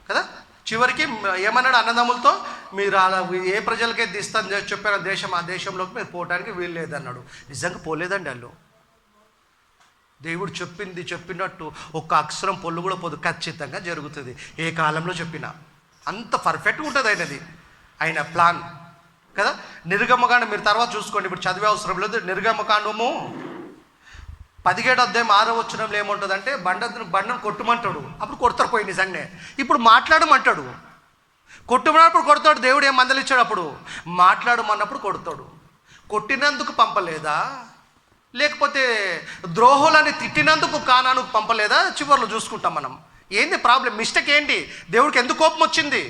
కదా. చివరికి ఏమన్నాడు అన్నదమ్ములతో, మీరు అలా ఏ ప్రజలకైతే ఇస్తాను చెప్పిన దేశం, ఆ దేశంలోకి మీరు పోవటానికి వీలు లేదన్నాడు. నిజంగా పోలేదండి వాళ్ళు. దేవుడు చెప్పినట్టు ఒక్క అక్షరం పొల్లు కూడా పోదు, ఖచ్చితంగా జరుగుతుంది. ఏ కాలంలో చెప్పినా అంత పర్ఫెక్ట్గా ఉంటుంది ఆయన ప్లాన్ కదా. నిర్గమకాండం మీరు తర్వాత చూసుకోండి, ఇప్పుడు చదివే అవసరం లేదు. నిర్గమకాండము 17వ అధ్యాయం 6వ వచనంలో ఏముంటుందంటే, బండను కొట్టుమంటాడు, అప్పుడు కొడతారు పోయి నిజంగానే. ఇప్పుడు మాట్లాడమంటాడు, కొట్టుమన్నప్పుడు కొడతాడు. దేవుడు ఏం మందలిచ్చాడు, అప్పుడు మాట్లాడమన్నప్పుడు కొడతాడు. కొట్టినందుకు పంపలేదా, లేకపోతే ద్రోహులని తిట్టినందుకు కానానుకు పంపలేదా? చివరిలో చూసుకుంటాం మనం. ఏంది ప్రాబ్లం, మిస్టేక్ ఏంటి, దేవుడికి ఎందుకు కోపం వచ్చింది?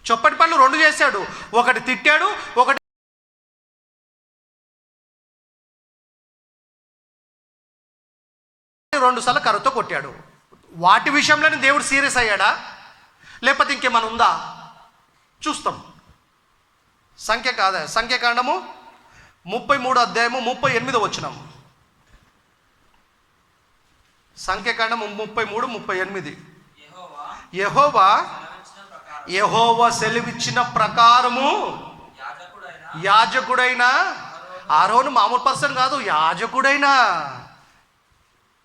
చొప్పటి పనులు 2 చేశాడు, ఒకటి తిట్టాడు, ఒకటి 2 సార్లు కర్రతో కొట్టాడు. వాటి విషయంలోనే దేవుడు సీరియస్ అయ్యాడా, లేకపోతే ఇంకేమైనా ఉందా? చూస్తాం. సంఖ్యాకాండము 33వ అధ్యాయము 38వ వచనం. సంఖ్యాకాండము 33:38. యెహోవా సెలవిచ్చిన ప్రకారము యాజకుడైన ఆరోను మామూలు పర్సన్ కాదు, యాజకుడైనా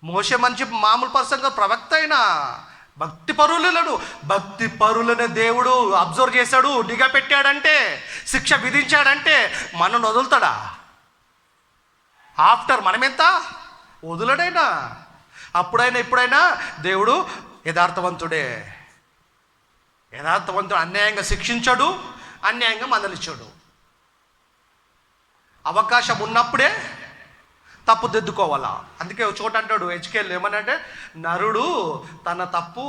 మోషే మంచి మామూలు పర్సన్ కాదు, ప్రవక్త అయినా భక్తి పరులనే దేవుడు అబ్జర్వ్ చేశాడు, నిఘా పెట్టాడంటే, శిక్ష విధించాడంటే మనం వదులుతాడా? ఆఫ్టర్ మనమెంత వదులడైనా, అప్పుడైనా ఇప్పుడైనా దేవుడు యథార్థవంతుడు. అన్యాయంగా శిక్షించాడు, అన్యాయంగా మందలిచ్చాడు. అవకాశం ఉన్నప్పుడే తప్పు దిద్దుకోవాలా. అందుకే ఒక చోట అంటాడు హెచ్కేల్, ఏమనంటే, నరుడు తన తప్పు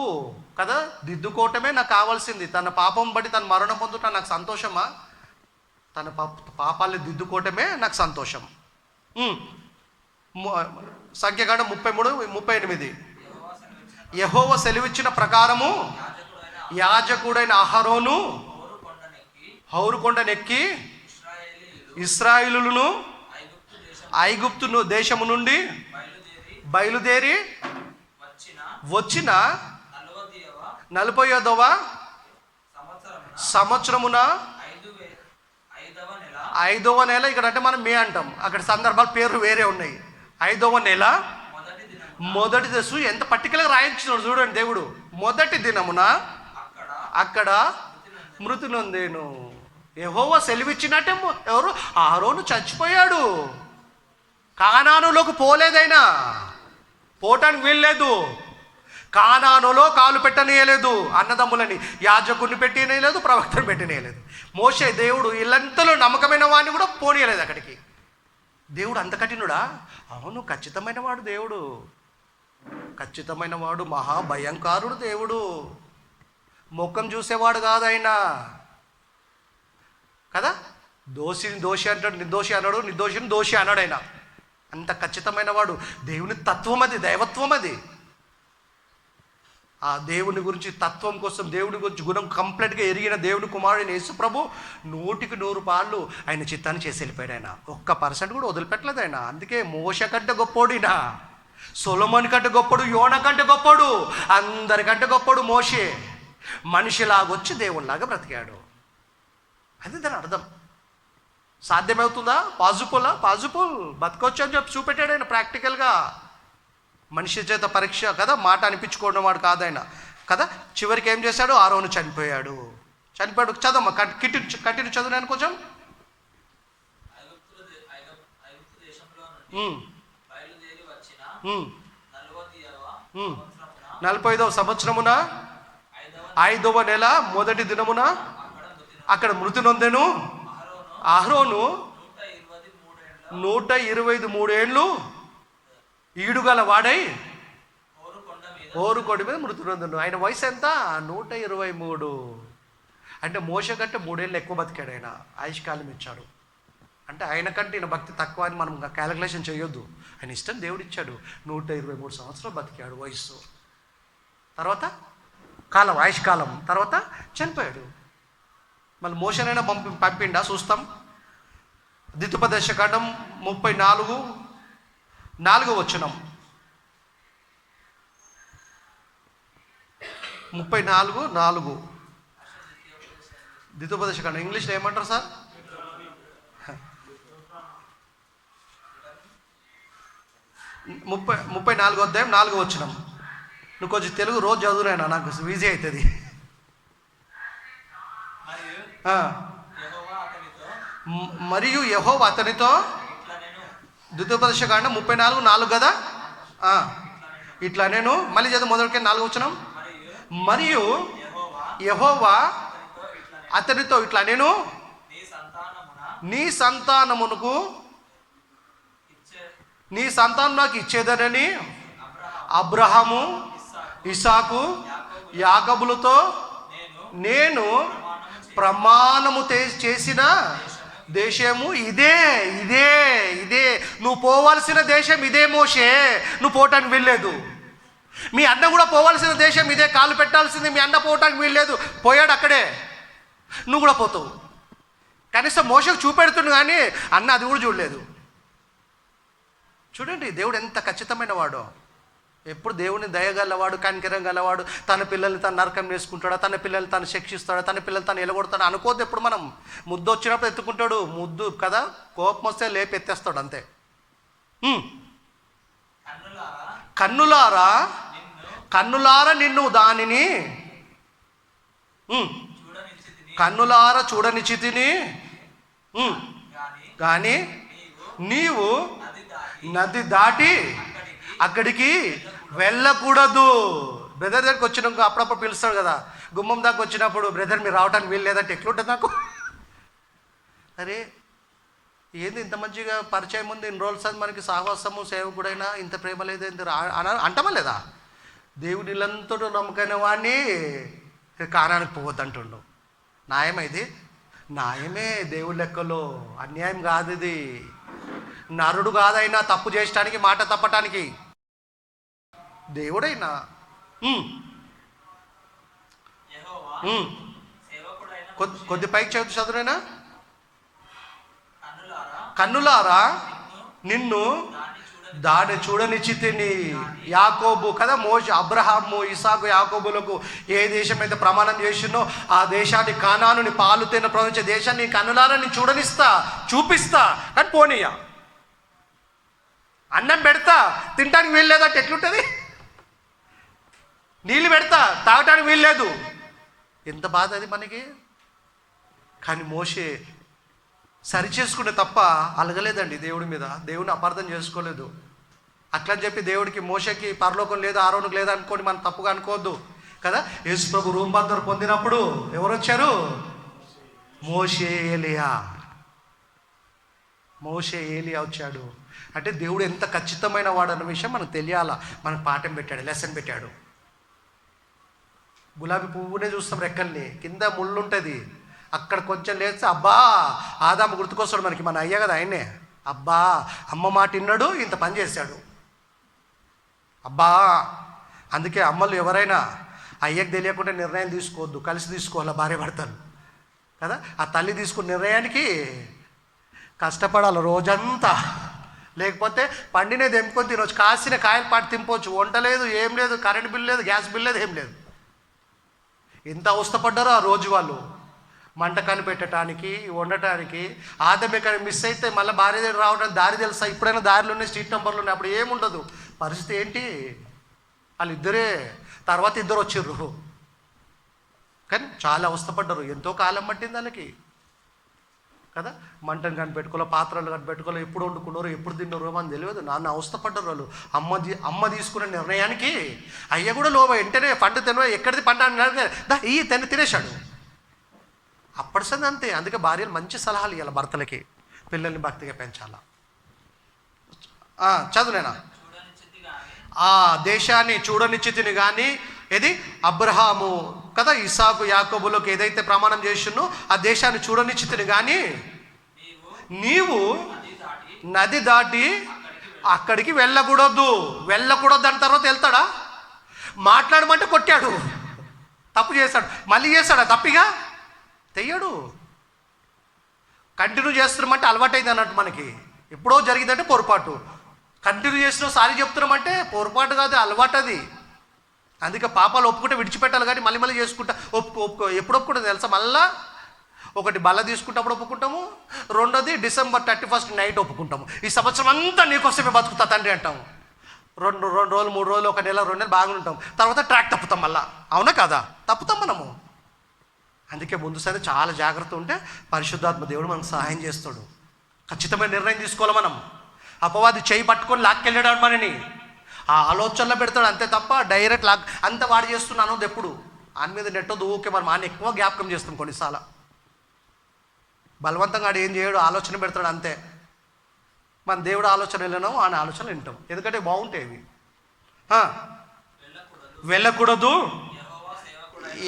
కదా దిద్దుకోవటమే నాకు కావాల్సింది, తన పాపం బట్టి తన మరణం పొందుట నాకు సంతోషమా? తన పాపాలని దిద్దుకోవటమే నాకు సంతోషం. సంఖ్యాకాండం 33:38. యెహోవా సెలవిచ్చిన ప్రకారము యాజకుడైన అహరోను హౌరు కొండనెక్కి ఇశ్రాయేలును ఐగుప్తు దేశము నుండి బయలుదేరి వచ్చిన 40వ సంవత్సరమున 5వ నెల. ఇక్కడ అంటే మనం మే అంటాం, అక్కడ సందర్భాలు పేర్లు వేరే ఉన్నాయి. 5వ నెల మొదటి దశ. ఎంత పర్టికులర్గా రాయించినాడు చూడండి దేవుడు. మొదటి దినమున అక్కడ మృతి నొందేను. యెహోవా సెలవిచ్చినట్టే ఎవరు? అహరోను చచ్చిపోయాడు. కానానులోకి పోలేదైనా, పోవటానికి వీల్లేదు. కానానులో కాలు పెట్టనీయలేదు, అన్నదమ్ములని యాజకుడిని పెట్టినేయలేదు, ప్రవక్తను పెట్టినేయలేదు. మోషే దేవుడు ఇల్లంతలో నమ్మకమైన వాడిని కూడా పోనీయలేదు అక్కడికి. దేవుడు అంత కఠినుడా? అవును, ఖచ్చితమైన వాడు దేవుడు, ఖచ్చితమైన వాడు, మహాభయంకరుడు దేవుడు. ముఖం చూసేవాడు కాదు ఆయన కదా. దోషిని దోషి అంటాడు, నిర్దోషి అన్నాడు, నిర్దోషిని దోషి అన్నాడు ఆయన. అంత ఖచ్చితమైన వాడు. దేవుని తత్వం అది, దైవత్వం అది. ఆ దేవుని గురించి తత్వం కోసం, దేవుని గురించి గుణం కంప్లీట్గా ఎరిగిన దేవుని కుమారుడైన యేసు ప్రభు 100కు 100 ఆయన చిత్తాన్ని చేసి వెళ్ళిపోయాడు. ఆయన 1% కూడా వదిలిపెట్టలేదు ఆయన. అందుకే మోషే కంటే గొప్పోడు ఈయన, సొలొమోన్ కంటే గొప్పడు, యోన కంటే గొప్పడు, అందరికంటే గొప్పడు మోషే. మనిషిలాగొచ్చి దేవునిలాగా బ్రతికాడు. అది దాని అర్థం. సాధ్యమవుతుందా? పాజిబుల్ బతకొచ్చు అని చెప్పి చూపెట్టాడు ఆయన ప్రాక్టికల్గా. మనిషి చేత పరీక్ష కదా, మాట అనిపించుకోవడం వాడు కాదైనా కదా. చివరికి ఏం చేశాడు? అహరోను చనిపోయాడు. చనిపోయాడు. చదవమ్మా, కంటిన్యూ చదువు నేను కొంచెం. 45వ సంవత్సరమున 5వ నెల మొదటి దినమున అక్కడ మృతి నొందెను. అహరోను 123 ఏండ్లు ఈడుగల వాడై ఓరు కొండ మీద మృతి నొందెను. ఆయన వయసు ఎంత? 123. అంటే మోషే కంటే 3 ఏళ్ళు ఎక్కువ బతికాడు. ఆయన ఆయుష్కాలం ఇచ్చాడు. అంటే ఆయన కంటే ఈయన భక్తి తక్కువ అని మనం క్యాలిక్యులేషన్ చేయొద్దు. ఆయన ఇష్టం దేవుడు ఇచ్చాడు. 123 సంవత్సరాలు బతికాడు వయస్సు. తర్వాత ఆయుష్కాలం తర్వాత చనిపోయాడు. మళ్ళీ మోషనైనా పంపిండా చూస్తాం. ద్వితీయోపదేశకాండం 34 వచనం. 34 ద్వితీయోపదేశకాండం ఇంగ్లీష్లో ఏమంటారు సార్? 34వ అధ్యాయం 4వ వచనం. నువ్వు కొంచెం తెలుగు రోజు చదువునైనా నాకు ఈజీ అవుతుంది. మరియు యెహోవా అతనితో ద్వితీయోపదేశకాండం 34:4 కదా. ఇట్లా నేను మళ్ళీ చదువు మొదటికే 4వ వచనం. మరియు యెహోవా అతనితో ఇట్లా నేను నీ సంతానం నాకు ఇచ్చేదనని అబ్రహాము, ఇసాకు, యాకోబులతో నేను ప్రమాణము చేసిన దేశము ఇదే. నువ్వు పోవాల్సిన దేశం ఇదే మోషే. నువ్వు పోవటానికి వీల్లేదు. మీ అన్న కూడా పోవాల్సిన దేశం ఇదే. కాలు పెట్టాల్సింది మీ అన్న పోవటానికి వీల్లేదు. పోయాడు అక్కడే, నువ్వు కూడా పోతావు. కనీసం మోషకు చూపెడుతుండు కానీ అన్న అది కూడా చూడలేదు. చూడండి దేవుడు ఎంత ఖచ్చితమైన వాడో. ఎప్పుడు దేవుని దయగలవాడు, కనికరం గలవాడు. తన పిల్లల్ని తను నరకం వేసుకుంటాడా, తన పిల్లల్ని తను శిక్షిస్తాడా, తన పిల్లలు తను ఎలగొడతాడు అనుకోద్దు. ఎప్పుడు మనం ముద్దు వచ్చినప్పుడు ఎత్తుకుంటాడు. ముద్దు కదా, కోపం వస్తే లేపి ఎత్తేస్తాడు అంతే. కన్నులారా నిన్ను దానిని కన్నులారా చూడనిచితిని కానీ నీవు నది దాటి అక్కడికి వెళ్ళకూడదు. బ్రదర్ దగ్గరికి వచ్చినాక అప్పుడప్పుడు పిలుస్తాడు కదా, గుమ్మం దాకా వచ్చినప్పుడు బ్రదర్ మీరు రావడానికి వీలు లేదంటే ఎట్లుంటుంది నాకు? అరే ఏంది ఇంత మంచిగా పరిచయం ఉంది, ఇన్ని రోజులు సార్ మనకి సాహసము సేవకుడైనా ఇంత ప్రేమ లేదు అంటమా లేదా? దేవుని ఇల్లంతో నమ్మకైన వాడిని కానానికి పోవద్దు అంటుండు. న్యాయమే ఇది? న్యాయమే దేవుడి లెక్కలో, అన్యాయం కాదు ఇది. నరుడు కాదైనా తప్పు చేయడానికి, మాట తప్పటానికి. దేవుడైనా కొద్ది పైకి చదువునైనా కన్నులారా నిన్ను దాన్ని చూడనిచ్చితిని. యాకోబు కదా, మోషే, అబ్రహాము, ఇసాకు, యాకోబులకు ఏ దేశం అయితే ప్రమాణం చేసినో ఆ దేశాన్ని, కానానుని పాలు తేనె ప్రవహించే దేశాన్ని కన్నులారా నేను చూపిస్తా కానీ పోనీయా. అన్నం పెడతా తినడానికి వీలు లేదంటే ఎట్లుంటుంది? నీళ్ళు పెడతా తాగటానికి వీలు లేదు. ఎంత బాధ అది మనకి. కానీ మోషే సరి చేసుకునే తప్ప అలగలేదండి దేవుడి మీద. దేవుడిని అపార్థం చేసుకోలేదు. అట్లని చెప్పి దేవుడికి, మోషకి పరలోకం లేదు, ఆరోనుకు లేదు అనుకోండి, మనం తప్పుగా అనుకోవద్దు కదా. యేసు ప్రభు రూమ్ బందరు పొందినప్పుడు ఎవరు వచ్చారు? మోషే ఏలియా వచ్చాడు. అంటే దేవుడు ఎంత ఖచ్చితమైన వాడు అన్న విషయం మనకు తెలియాలా. మనకు పాఠం పెట్టాడు, లెసన్ పెట్టాడు. గులాబీ పువ్వునే చూస్తాం, రెక్కల్ని కింద ముళ్ళు ఉంటుంది. అక్కడ కొంచెం లేస్తే అబ్బా ఆదాము గుర్తుకొస్తాడు మనకి. మన అయ్య కదా ఆయన్నే. అబ్బా అమ్మ మాట విన్నాడు, ఇంత పని చేశాడు. అబ్బా అందుకే అమ్మలు ఎవరైనా అయ్యకు తెలియకుండా నిర్ణయం తీసుకోవద్దు, కలిసి తీసుకోవాలి భార్య భర్తలు కదా. ఆ తల్లి తీసుకున్న నిర్ణయానికి కష్టపడాలి రోజంతా. లేకపోతే పండినది తెంపుకొని తినవచ్చు, కాసిన కాయలు పాటు తింపవచ్చు. వంట లేదు, ఏం లేదు, కరెంట్ బిల్ లేదు, గ్యాస్ బిల్ లేదు, ఏం లేదు. ఎంత అవస్థపడ్డారో ఆ రోజు వాళ్ళు మంట కనిపెట్టడానికి, వండటానికి. ఆదం ఎక్కడ మిస్ అయితే మళ్ళీ భార్య దగ్గర రావడానికి దారి తెలుసా? ఇప్పుడైనా దారిలో ఉన్నాయి, స్ట్రీట్ నెంబర్లు ఉన్నాయి. అప్పుడు ఏముండదు. పరిస్థితి ఏంటి? వాళ్ళిద్దరే. తర్వాత ఇద్దరు వచ్చిర్రు. కానీ చాలా అవస్థపడ్డారు, ఎంతో కాలం పట్టింది వాళ్ళకి కదా. మంటను కనిపెట్టుకోలే, పాత్రలు కనిపెట్టుకోలే, ఎప్పుడు వండుకున్నారు, ఎప్పుడు తిన్నారు అని తెలియదు. నాన్న అవస్థపడ్డారు వాళ్ళు. అమ్మ తీసుకునే నిర్ణయానికి అయ్య కూడా వెంటనే పండు తిన, ఎక్కడిది పండు అన్నాడు, ఈ తినేశాడు. అప్పటి సంది అంతే. అందుకే భార్యలు మంచి సలహాలు ఇవ్వాలి భర్తలకి, పిల్లల్ని భక్తిగా పెంచాలా. చదువునేనా, ఆ దేశాన్ని చూడనిచ్చితిని కానీ, ఏది అబ్రహాము కదా, ఇసాకు యాకోబులకు ఏదైతే ప్రమాణం చేసినో ఆ దేశాన్ని చూడనిచ్చితిని కానీ నీవు నది దాటి అక్కడికి వెళ్ళకూడదు. దాని తర్వాత వెళ్తాడా? మాట్లాడమంటే కొట్టాడు, తప్పు చేశాడు, మళ్ళీ చేస్తాడా? తప్పిగా తెయ్యడు. కంటిన్యూ చేస్తున్నామంటే అలవాటైంది అన్నట్టు. మనకి ఎప్పుడో జరిగిందంటే పొరపాటు, కంటిన్యూ చేసిన సారీ చెప్తున్నామంటే పొరపాటు కాదు, అలవాటు అది. అందుకే పాపాలు ఒప్పుకుంటే విడిచిపెట్టాలి, కానీ మళ్ళీ చేసుకుంటా ఒప్పుకో ఎప్పుడు ఒప్పుకుంటుంది తెలుసా? మళ్ళా ఒకటి బల్ల తీసుకుంటప్పుడు ఒప్పుకుంటాము, రెండోది December 31 నైట్ ఒప్పుకుంటాము. ఈ సంవత్సరం అంతా నీకోసమే బతుకుతా తండ్రి అంటాము. రెండు రోజులు, 3 రోజులు, 1 నెల, 2 నెలలు బాగానే ఉంటాం, తర్వాత ట్రాక్ తప్పుతాం మళ్ళా. అవునా కాదా? తప్పుతాం మనము. అందుకే ముందు సరే చాలా జాగ్రత్త ఉంటే పరిశుద్ధాత్మ దేవుడు మనకు సహాయం చేస్తాడు. ఖచ్చితమైన నిర్ణయం తీసుకోవాలి మనం. అపవాది చేయి పట్టుకొని లాక్కెళ్ళాడు మనని, ఆ ఆలోచనలో పెడతాడు అంతే తప్ప డైరెక్ట్ అంత వాడు చేస్తున్నాను ఎప్పుడు ఆయన మీద నెట్టొద్దు. ఊకే మనం ఆయన ఎక్కువ జ్ఞాపకం చేస్తాం కొన్నిసార్లు. బలవంతంగా ఆడు ఏం చేయడు, ఆలోచన పెడతాడు అంతే. మన దేవుడు ఆలోచన వెళ్ళినాము, ఆయన ఆలోచన వింటాం, ఎందుకంటే బాగుంటాయి. వెళ్ళకూడదు.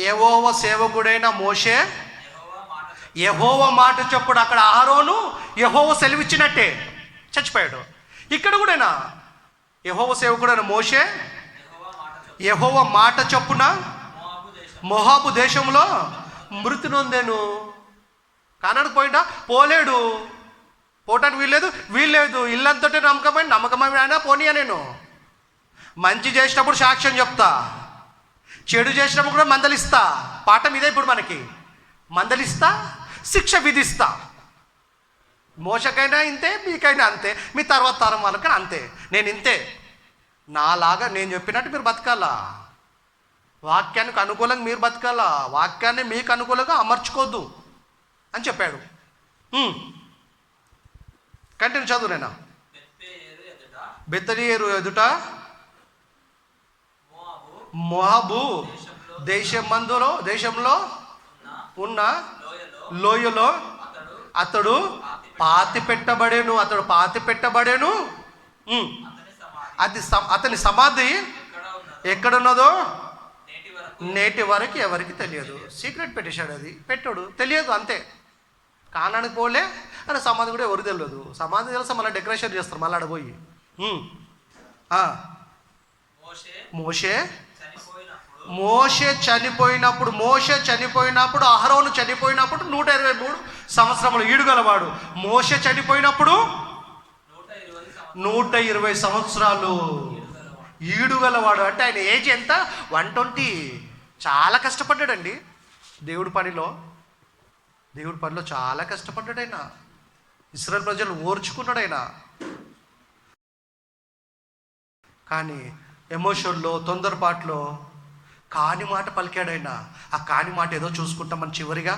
యెహోవా సేవకుడైన మోషే యెహోవా మాట చొప్పుడు, అక్కడ అహరోను యెహోవా సెలవిచ్చినట్టే చచ్చిపోయాడు. ఇక్కడ కూడానా యెహోవా సేవకుడైన మోషే యెహోవా మాట చొప్పున మోహాబు దేశంలో మృతి నొందెను. కానానికి పోయిందా? పోలేడు, పోవటానికి వీల్లేదు. ఇల్లంతటే నమ్మకమైన ఆయన పోనీయా. నేను మంచి చేసినప్పుడు సాక్ష్యం చెప్తా, చెడు చేసినప్పుడు కూడా మందలిస్తా. పాఠం ఇదే ఇప్పుడు మనకి. మందలిస్తా, శిక్ష విధిస్తా. మోసకైనా ఇంతే, మీకైనా అంతే, మీ తర్వాత తరం వాళ్ళకైనా అంతే. నేను ఇంతే, నాలాగా నేను చెప్పినట్టు మీరు బతకాలా. వాక్యానికి అనుకూలంగా మీరు బతకాలా, వాక్యాన్ని మీకు అనుకూలంగా అమర్చుకోవద్దు అని చెప్పాడు. కంటిన్యూ చదువు. నేను బెత్లెహేము ఎదుట మోవాబు దేశంలో ఉన్న లోయలో అతడు పాతి పెట్టబడేను. అతని సమాధి ఎక్కడున్నదో నేటి వరకు ఎవరికి తెలియదు. సీక్రెట్ పెట్టేశాడు, అది పెట్టాడు, తెలియదు అంతే. కానానికి పోలే అని సమాధి కూడా ఎవరు తెలియదు. సమాధి తెలుసా, మళ్ళీ డెకరేషన్ చేస్తారు మళ్ళీ ఆడపోయి. మోషే చనిపోయినప్పుడు అహరోను చనిపోయినప్పుడు 123 సంవత్సరములు ఈడుగలవాడు. మోషే చనిపోయినప్పుడు 120 సంవత్సరాలు ఈడుగలవాడు. అంటే ఆయన ఏజ్ ఎంత? 120. చాలా కష్టపడ్డాడండి దేవుడి పనిలో చాలా కష్టపడ్డాడు ఆయన. ఇశ్రాయేలు ప్రజలు ఓర్చుకున్నాడు ఆయన. కానీ ఎమోషన్లో, తొందరపాటులో కాని మాట పలికాడు ఆయన. ఆ కాని మాట ఏదో చూసుకుంటామని చివరిగా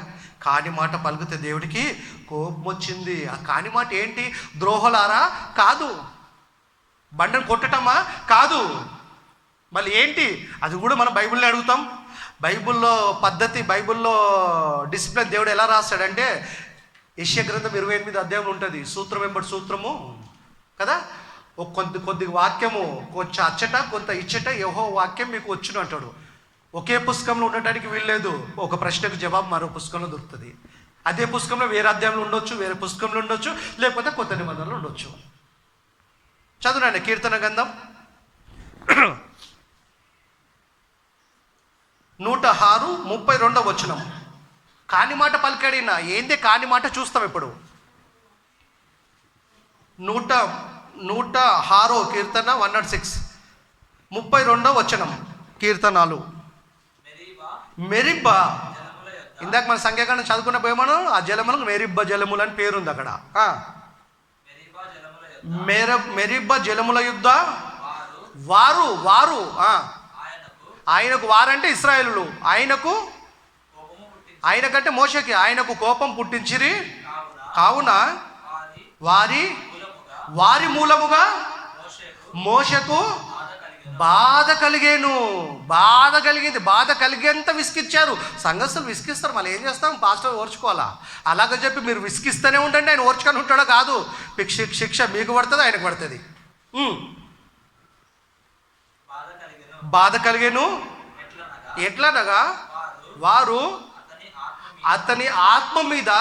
కాని మాట పలికితే దేవుడికి కోపం వచ్చింది. ఆ కాని మాట ఏంటి? ద్రోహలారా? కాదు. బండను కొట్టటమా? కాదు. మళ్ళీ ఏంటి? అది కూడా మనం బైబిల్ని అడుగుతాం. బైబిల్లో పద్ధతి, బైబిల్లో డిసిప్లిన్ దేవుడు ఎలా రాస్తాడంటే, యెషయా గ్రంథం 28 అధ్యాయం ఉంటుంది. సూత్రం వెంబడి సూత్రము కదా. కొద్ది వాక్యము కొంచెం అచ్చట కొంత ఇచ్చట యెహోవా వాక్యం మీకు వచ్చును అంటాడు. ఒకే పుస్తకంలో ఉండటానికి వీల్లేదు. ఒక ప్రశ్నకు జవాబు మరో పుస్తకంలో దొరుకుతుంది. అదే పుస్తకంలో వేరే అధ్యాయంలో ఉండొచ్చు, వేరే పుస్తకంలో ఉండొచ్చు, లేకపోతే కొత్త నిబంధనలు ఉండొచ్చు. చదువునండి కీర్తన గ్రంథం 106:32 వచనం. కాని మాట పలికాడినా ఏందే కాని మాట చూస్తాం ఇప్పుడు. 106 కీర్తన 106 32 వచనం. కీర్తనాలు మెరిబ్బా. ఇందాక మన సంఖ్యాకాండం చదువుకున్న పోయేమను ఆ జలములకు మెరిబ్బ జలములు అని పేరుంది అక్కడ. మెరిబ్బ జలముల యుద్ధ వారు ఆయనకు, వారంటే ఇశ్రాయేలులు, ఆయనకు ఆయన కంటే మోషకి ఆయనకు కోపం పుట్టించిరి కావున వారి మూలముగా మోషకు బాధ కలిగింది. బాధ కలిగేంత విసికిచ్చారు. సంఘస్థులు విసికిస్తారు, మళ్ళీ ఏం చేస్తాం, పాస్టర్ ఓర్చుకోవాలా. అలాగ చెప్పి మీరు విసికిస్తూనే ఉండండి, ఆయన ఓర్చుకొని ఉంటాడో కాదు. శిక్ష మీకు పడుతుంది, ఆయనకు పడుతుంది. బాధ కలిగేను ఎట్లనగా వారు అతని ఆత్మ మీద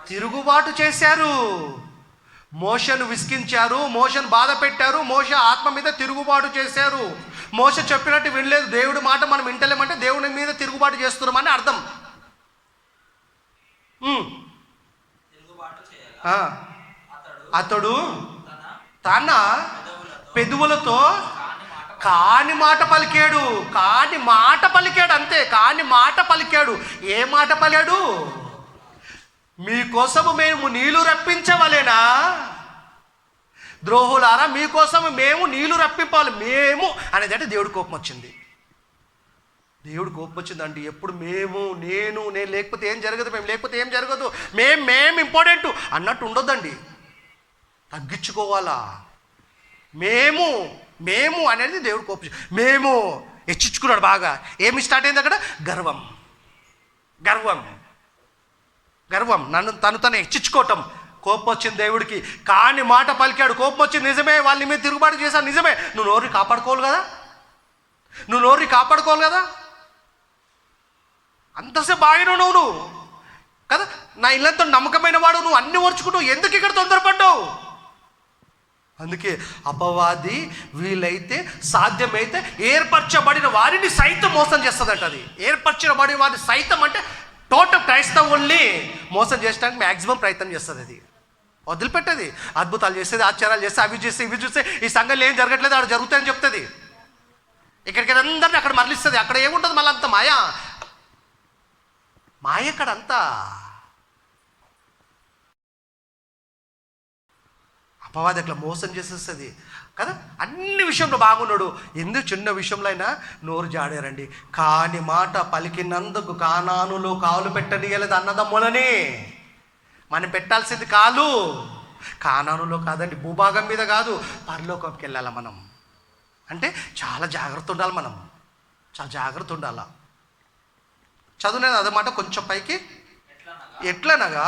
తిరుగుబాటు చేశారు. మోషను విసికించారు, మోషను బాధ పెట్టారు, మోష ఆత్మ మీద తిరుగుబాటు చేశారు. మోష చెప్పినట్టు వినలేదు, దేవుడి మాట మనం వింటలేమంటే దేవుని మీద తిరుగుబాటు చేస్తున్నామని అర్థం. అతడు తన పెదవులతో కాని మాట పలికాడు. అంతే, కాని మాట పలికాడు. ఏ మాట పలికాడు? మీకోసము మేము నీళ్లు రప్పించవలేనా? ద్రోహులారా, మీకోసం మేము నీళ్లు రప్పింపాలి. మేము అనేది అంటే దేవుడి కోపం వచ్చింది. దేవుడి కోపం వచ్చిందంటే ఎప్పుడు నేను లేకపోతే ఏం జరగదు, మేము లేకపోతే ఏం జరగదు, మేము ఇంపార్టెంట్ అన్నట్టు ఉండొద్దండి. తగ్గించుకోవాలా. మేము అనేది దేవుడు కోపం. మేము హెచ్చించుకున్నాడు బాగా. ఏమి స్టార్ట్ అయింది అక్కడ? గర్వం, తను హెచ్చించుకోవటం. కోపం వచ్చింది దేవుడికి. కాని మాట పలికాడు. కోపం వచ్చింది నిజమే, వాళ్ళ మీద తిరుగుబాటు చేశాను నిజమే. నువ్వు నోరుని కాపాడుకోవాలి కదా. అంతసేపు బాగానే నువ్వు కదా, నా ఇల్లంతా నమ్మకమైన వాడు, నువ్వు అన్ని ఓర్చుకుంటావు, ఎందుకు ఇక్కడ తొందరపడ్డావు? అందుకే అపవాది వీలైతే సాధ్యమైతే ఏర్పరచబడిన వారిని సైతం మోసం చేస్తుందంట. అది ఏర్పరచబడిన వారిని సైతం అంటే టోటల్ క్రైస్తవుల్ని మోసం చేయడానికి మ్యాక్సిమం ప్రయత్నం చేస్తుంది. అది వదిలిపెట్టది. అద్భుతాలు చేస్తుంది, ఆశ్చర్యాలు చేస్తే, అవి చేస్తే ఇవి చూస్తే ఈ సంఘంలో ఏం జరగట్లేదు, అక్కడ జరుగుతాయని చెప్తుంది. ఇక్కడికి అందరినీ అక్కడ మరలిస్తుంది. అక్కడ ఏముంటుంది మళ్ళీ అంత మాయ అక్కడంతా. అపవాది అట్లా మోసం చేసేస్తుంది కదా. అన్ని విషయంలో బాగున్నాడు, ఎందుకు చిన్న విషయంలో అయినా నోరు జాడారండి. కాని మాట పలికినందుకు కానానులో కాలు పెట్టనీయలేదు అన్నదమ్ములని. మనం పెట్టాల్సింది కాలు కానానులో కాదండి, భూభాగం మీద కాదు, పరలోకంకి వెళ్ళాలి మనం. అంటే చాలా జాగ్రత్త ఉండాలి, మనం చాలా జాగ్రత్త ఉండాలా. చదువులేదు అదమాట కొంచెం పైకి. ఎట్లనగా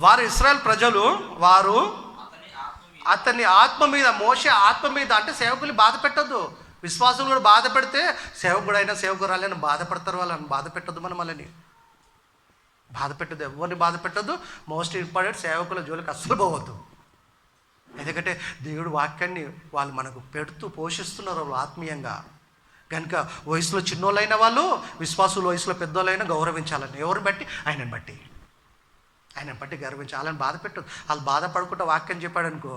వారు ఇశ్రాయేలు ప్రజలు వారు అతని ఆత్మ మీద, మోషే ఆత్మ మీద, అంటే సేవకులు బాధ పెట్టద్దు. విశ్వాసులు కూడా బాధ పెడితే సేవకుడైనా సేవకురాలైనా బాధపడతారు. వాళ్ళని బాధ పెట్టద్దు. మనం వాళ్ళని బాధ పెట్టద్దు, ఎవరిని బాధ పెట్టద్దు. మోస్ట్ ఇంపార్టెంట్, సేవకుల జోలికి అస్సలు పోవద్దు. ఎందుకంటే దేవుడు వాక్యాన్ని వాళ్ళు మనకు పెడుతూ పోషిస్తున్నారు వాళ్ళు ఆత్మీయంగా. కనుక వయసులో చిన్నోళ్ళైన వాళ్ళు, విశ్వాసులు వయసులో పెద్దోళ్ళైనా గౌరవించాలని. ఎవరిని బట్టి? ఆయనని బట్టి గర్వించాలి. వాళ్ళని బాధ పెట్టదు. వాళ్ళు బాధపడుకుంటూ వాక్యం చెప్పాడు అనుకో,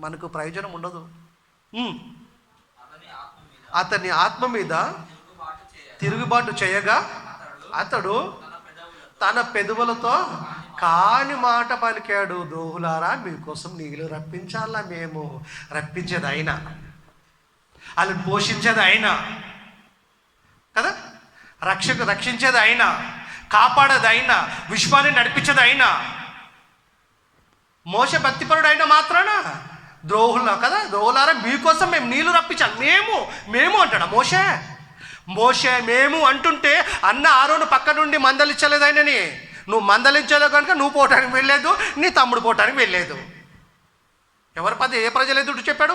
మనకు ప్రయోజనం ఉండదు. అతని ఆత్మ మీద తిరుగుబాటు చేయగా అతడు తన పెదవులతో కాని మాట పలికాడు. ద్రోహులారా, మీకోసం నీళ్ళు రప్పించాలా, మేము రప్పించేది అయినా, వాళ్ళని పోషించేది అయినా కదా, రక్షించేది అయినా, కాపాడేది అయినా, విశ్వాన్ని నడిపించేది అయినా, మోషే భక్తిపరుడు అయినా మాత్రాన ద్రోహులారా మీకోసం మేము నీళ్లు రప్పించాలి. మేము అంటాడా మోషే మేము అంటుంటే అన్న ఆరోను పక్క నుండి మందలించలేదు ఆయనని. నువ్వు మందలించలేవు కనుక నువ్వు పోవటానికి వెళ్ళలేదు, నీ తమ్ముడు పోవటానికి వెళ్ళలేదు. ఏ ప్రజలు ఎదుటి చెప్పాడు?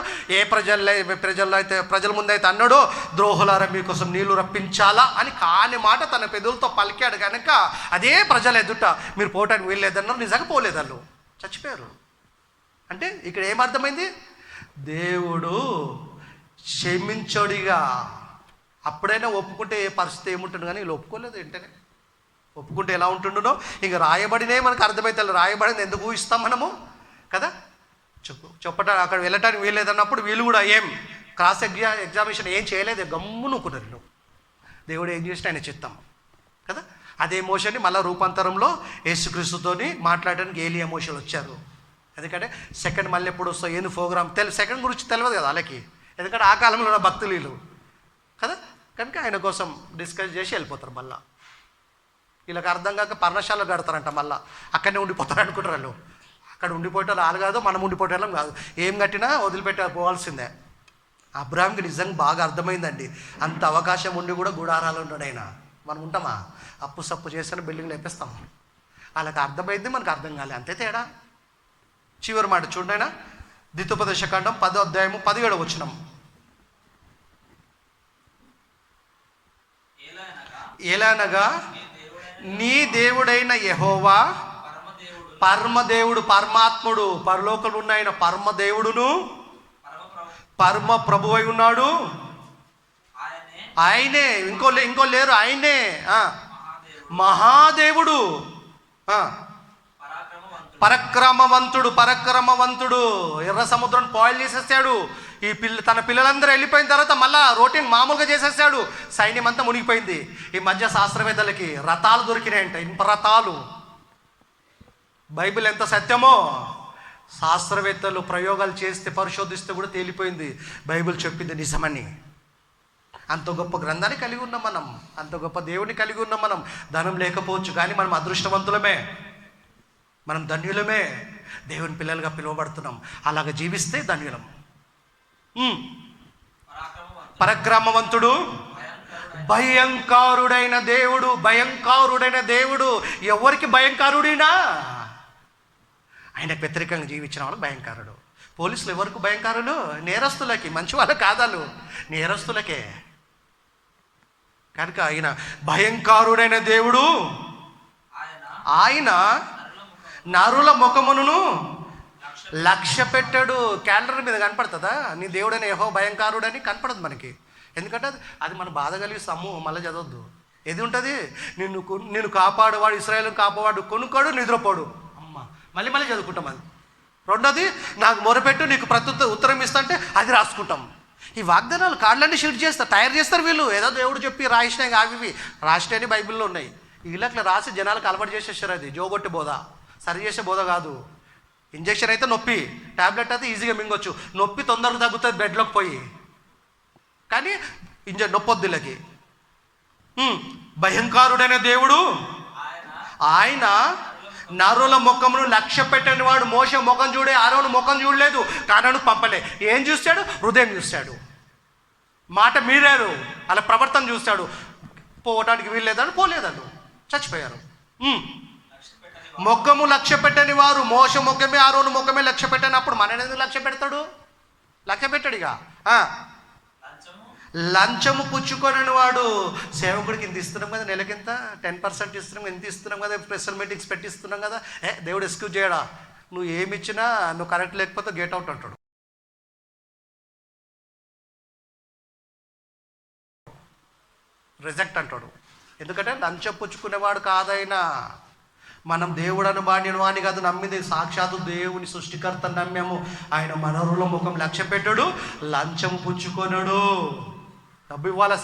ప్రజల ముందైతే అన్నాడు, ద్రోహులారా మీకోసం నీళ్లు రప్పించాలా అని కాని మాట తన పెదవులతో పలికాడు కనుక అదే ప్రజల ఎదుట మీరు పోవటానికి వెళ్ళలేదన్నారు. నిజంగా పోలేదన్నారు, చచ్చిపోయారు. అంటే ఇక్కడ ఏమర్థమైంది? దేవుడు క్షమించడిగా. అప్పుడైనా ఒప్పుకుంటే ఏ పరిస్థితి ఏముంటుండు, కానీ వీళ్ళు ఒప్పుకోలేదు. వెంటనే ఒప్పుకుంటే ఎలా ఉంటుండో ఇంక రాయబడినే మనకు అర్థమవుతుంది. రాయబడింది ఎందుకు ఊహిస్తాం మనము కదా. అక్కడ వెళ్ళటానికి వీల్లేదన్నప్పుడు వీళ్ళు కూడా ఏం క్రాస్ ఎగ్జామినేషన్ ఏం చేయలేదు, గమ్మునుకున్నారు. నువ్వు దేవుడు ఏం చేసినా ఆయన చిత్తం కదా. అదే మోషని మళ్ళీ రూపాంతరంలో యేసుక్రీస్తుతోని మాట్లాడడానికి ఏలియా మోషలు వచ్చారు. ఎందుకంటే సెకండ్ మళ్ళీ ఎప్పుడు వస్తావు ఏంది ప్రోగ్రామ్ సెకండ్ గురించి తెలియదు కదా వాళ్ళకి, ఎందుకంటే ఆ కాలంలో ఉన్న భక్తులు వీళ్ళు కదా. కనుక ఆయన కోసం డిస్కస్ చేసి వెళ్ళిపోతారు మళ్ళా. వీళ్ళకి అర్థం కాక పర్ణశాలలో కడతారంట, మళ్ళీ అక్కడనే ఉండిపోతారు అనుకుంటారు వాళ్ళు. అక్కడ ఉండిపోయేటోళ్ళు వాళ్ళు కాదు, మనం ఉండిపోయేటోళ్ళం కాదు. ఏం కట్టినా వదిలిపెట్ట పోవాల్సిందే. అబ్రాహాంకి నిజంగా బాగా అర్థమైందండి. అంత అవకాశం ఉండి కూడా గుడారాలు ఉంటాడు ఆయన. మనం ఉంటామా? అప్పు సప్పు చేసిన బిల్డింగ్ లేపేస్తాం. వాళ్ళకి అర్థమైంది, మనకు అర్థం కాలే, అంతే తేడా. చివరి మాట చూడండి, ద్వితోపదేశకాండం 10వ అధ్యాయము 17వ వచనం. ఎలానగా నీ దేవుడైన యెహోవా పరమదేవుడు, పరమాత్ముడు, పరలోకంలో ఉన్న ఆయన పరమదేవుడును పరమ ప్రభువై ఉన్నాడు. ఆయనే, ఇంకో లేరు, ఆయనే మహాదేవుడు, పరక్రమవంతుడు. ఎర్ర సముద్రం పాయిల్ చేసేసాడు. తన పిల్లలందరూ వెళ్ళిపోయిన తర్వాత మళ్ళా రొటీన్ మామూలుగా చేసేసాడు. సైన్యం అంతా మునిగిపోయింది. ఈ మధ్య శాస్త్రవేత్తలకి రథాలు దొరికినాయంట, ఇనుప రథాలు. బైబిల్ ఎంత సత్యమో శాస్త్రవేత్తలు ప్రయోగాలు చేస్తే పరిశోధిస్తే కూడా తేలిపోయింది. బైబిల్ చెప్పింది నిజమని. అంత గొప్ప గ్రంథాన్ని కలిగి ఉన్నాం మనం, అంత గొప్ప దేవుని కలిగి ఉన్నాం మనం. ధనం లేకపోవచ్చు కానీ మనం అదృష్టవంతులమే, మనం ధన్యులమే. దేవుని పిల్లలుగా పిలువబడుతున్నాం. అలాగ జీవిస్తే ధన్యులం. పరక్రమవంతుడు, భయంకరుడైన దేవుడు. ఎవరికి భయంకరుడినా? ఆయనకు వ్యతిరేకంగా జీవించిన వాళ్ళు భయంకరుడు. పోలీసులు ఎవరికి భయంకరులు? నేరస్తులకి, మంచి వాళ్ళ కాదాలు, నేరస్తులకే. కనుక ఆయన భయంకరుడైన దేవుడు. ఆయన నరుల ముఖమును లక్ష్య పెట్టాడు. క్యాలెండర్ మీద కనపడుతుందా నీ దేవుడైన యెహోవా భయంకరుడని? కనపడదు మనకి. ఎందుకంటే అది మన బాధ కలిగిస్తాము. మళ్ళీ చదవద్దు. ఏది ఉంటుంది? నిన్ను కాపాడువాడు, ఇశ్రాయేలును కాపాడు, కొనుక్కోడు, నిద్రపోడు. అమ్మ మళ్ళీ చదువుకుంటాం. అది రెండోది, నాకు మొరపెట్టు నీకు ఉత్తరం ఇస్తా అంటే అది రాసుకుంటాం. ఈ వాగ్దానాలు కార్డులన్నీ షీట్ చేస్తారు, తయారు చేస్తారు వీళ్ళు. ఏదో దేవుడు చెప్పి రాసినాయి, అవి రాసినవి బైబిల్లో ఉన్నాయి. వీళ్ళకి రాసి జనాలకు అలవాటు చేసేసారు. అది జోగొట్టి బోధ, సరి చేసే బోధ కాదు. ఇంజెక్షన్ అయితే నొప్పి, ట్యాబ్లెట్ అయితే ఈజీగా మింగొచ్చు, నొప్పి తొందరగా తగ్గుతుంది బెడ్లోకి పోయి. కానీ నొప్పి వద్దు వీళ్ళకి. భయంకరుడైన దేవుడు ఆయన నరుల ముఖమును లక్ష్య పెట్టని వాడు. మోషే ముఖం చూడే, ఆరోను ముఖం చూడలేదు, కానాను పంపలే. ఏం చూశాడు? హృదయం చూశాడు. మాట మీరారు, అలా ప్రవర్తన చూశాడు. పోవటానికి వీల్లేదని పోలేదను, చచ్చిపోయారు. మొగ్గము లక్ష్య పెట్టని వారు. మోష మొగ్గమే, ఆరోను మొగ్గమే లక్ష్య పెట్టినప్పుడు మన ఎందుకు లక్ష్య పెడతాడు? లక్ష్య పెట్టాడు. ఇక లంచము పుచ్చుకొనని వాడు. సేవకుడికి ఇంత ఇస్తున్నాం కదా, నెలకింత 10% ఇస్తున్నాం, ఎంత ఇస్తున్నాం కదా, స్పెషల్ మీటింగ్స్ పెట్టిస్తున్నాం కదా, దేవుడు ఎక్స్క్యూజ్ చేయడా? నువ్వు ఏమి ఇచ్చినా నువ్వు కరెక్ట్ లేకపోతే గేట్ అవుట్ అంటాడు, రిజెక్ట్ అంటాడు. ఎందుకంటే లంచం పుచ్చుకునేవాడు కాదైనా. మనం దేవుడను బాణ్యను అని కాదు నమ్మింది, సాక్షాత్తు దేవుని సృష్టికర్త నమ్మాము. ఆయన మనరుల ముఖం లక్ష్య పెట్టాడు, లంచం పుచ్చుకొనడు. డబ్బు ఇవ్వాల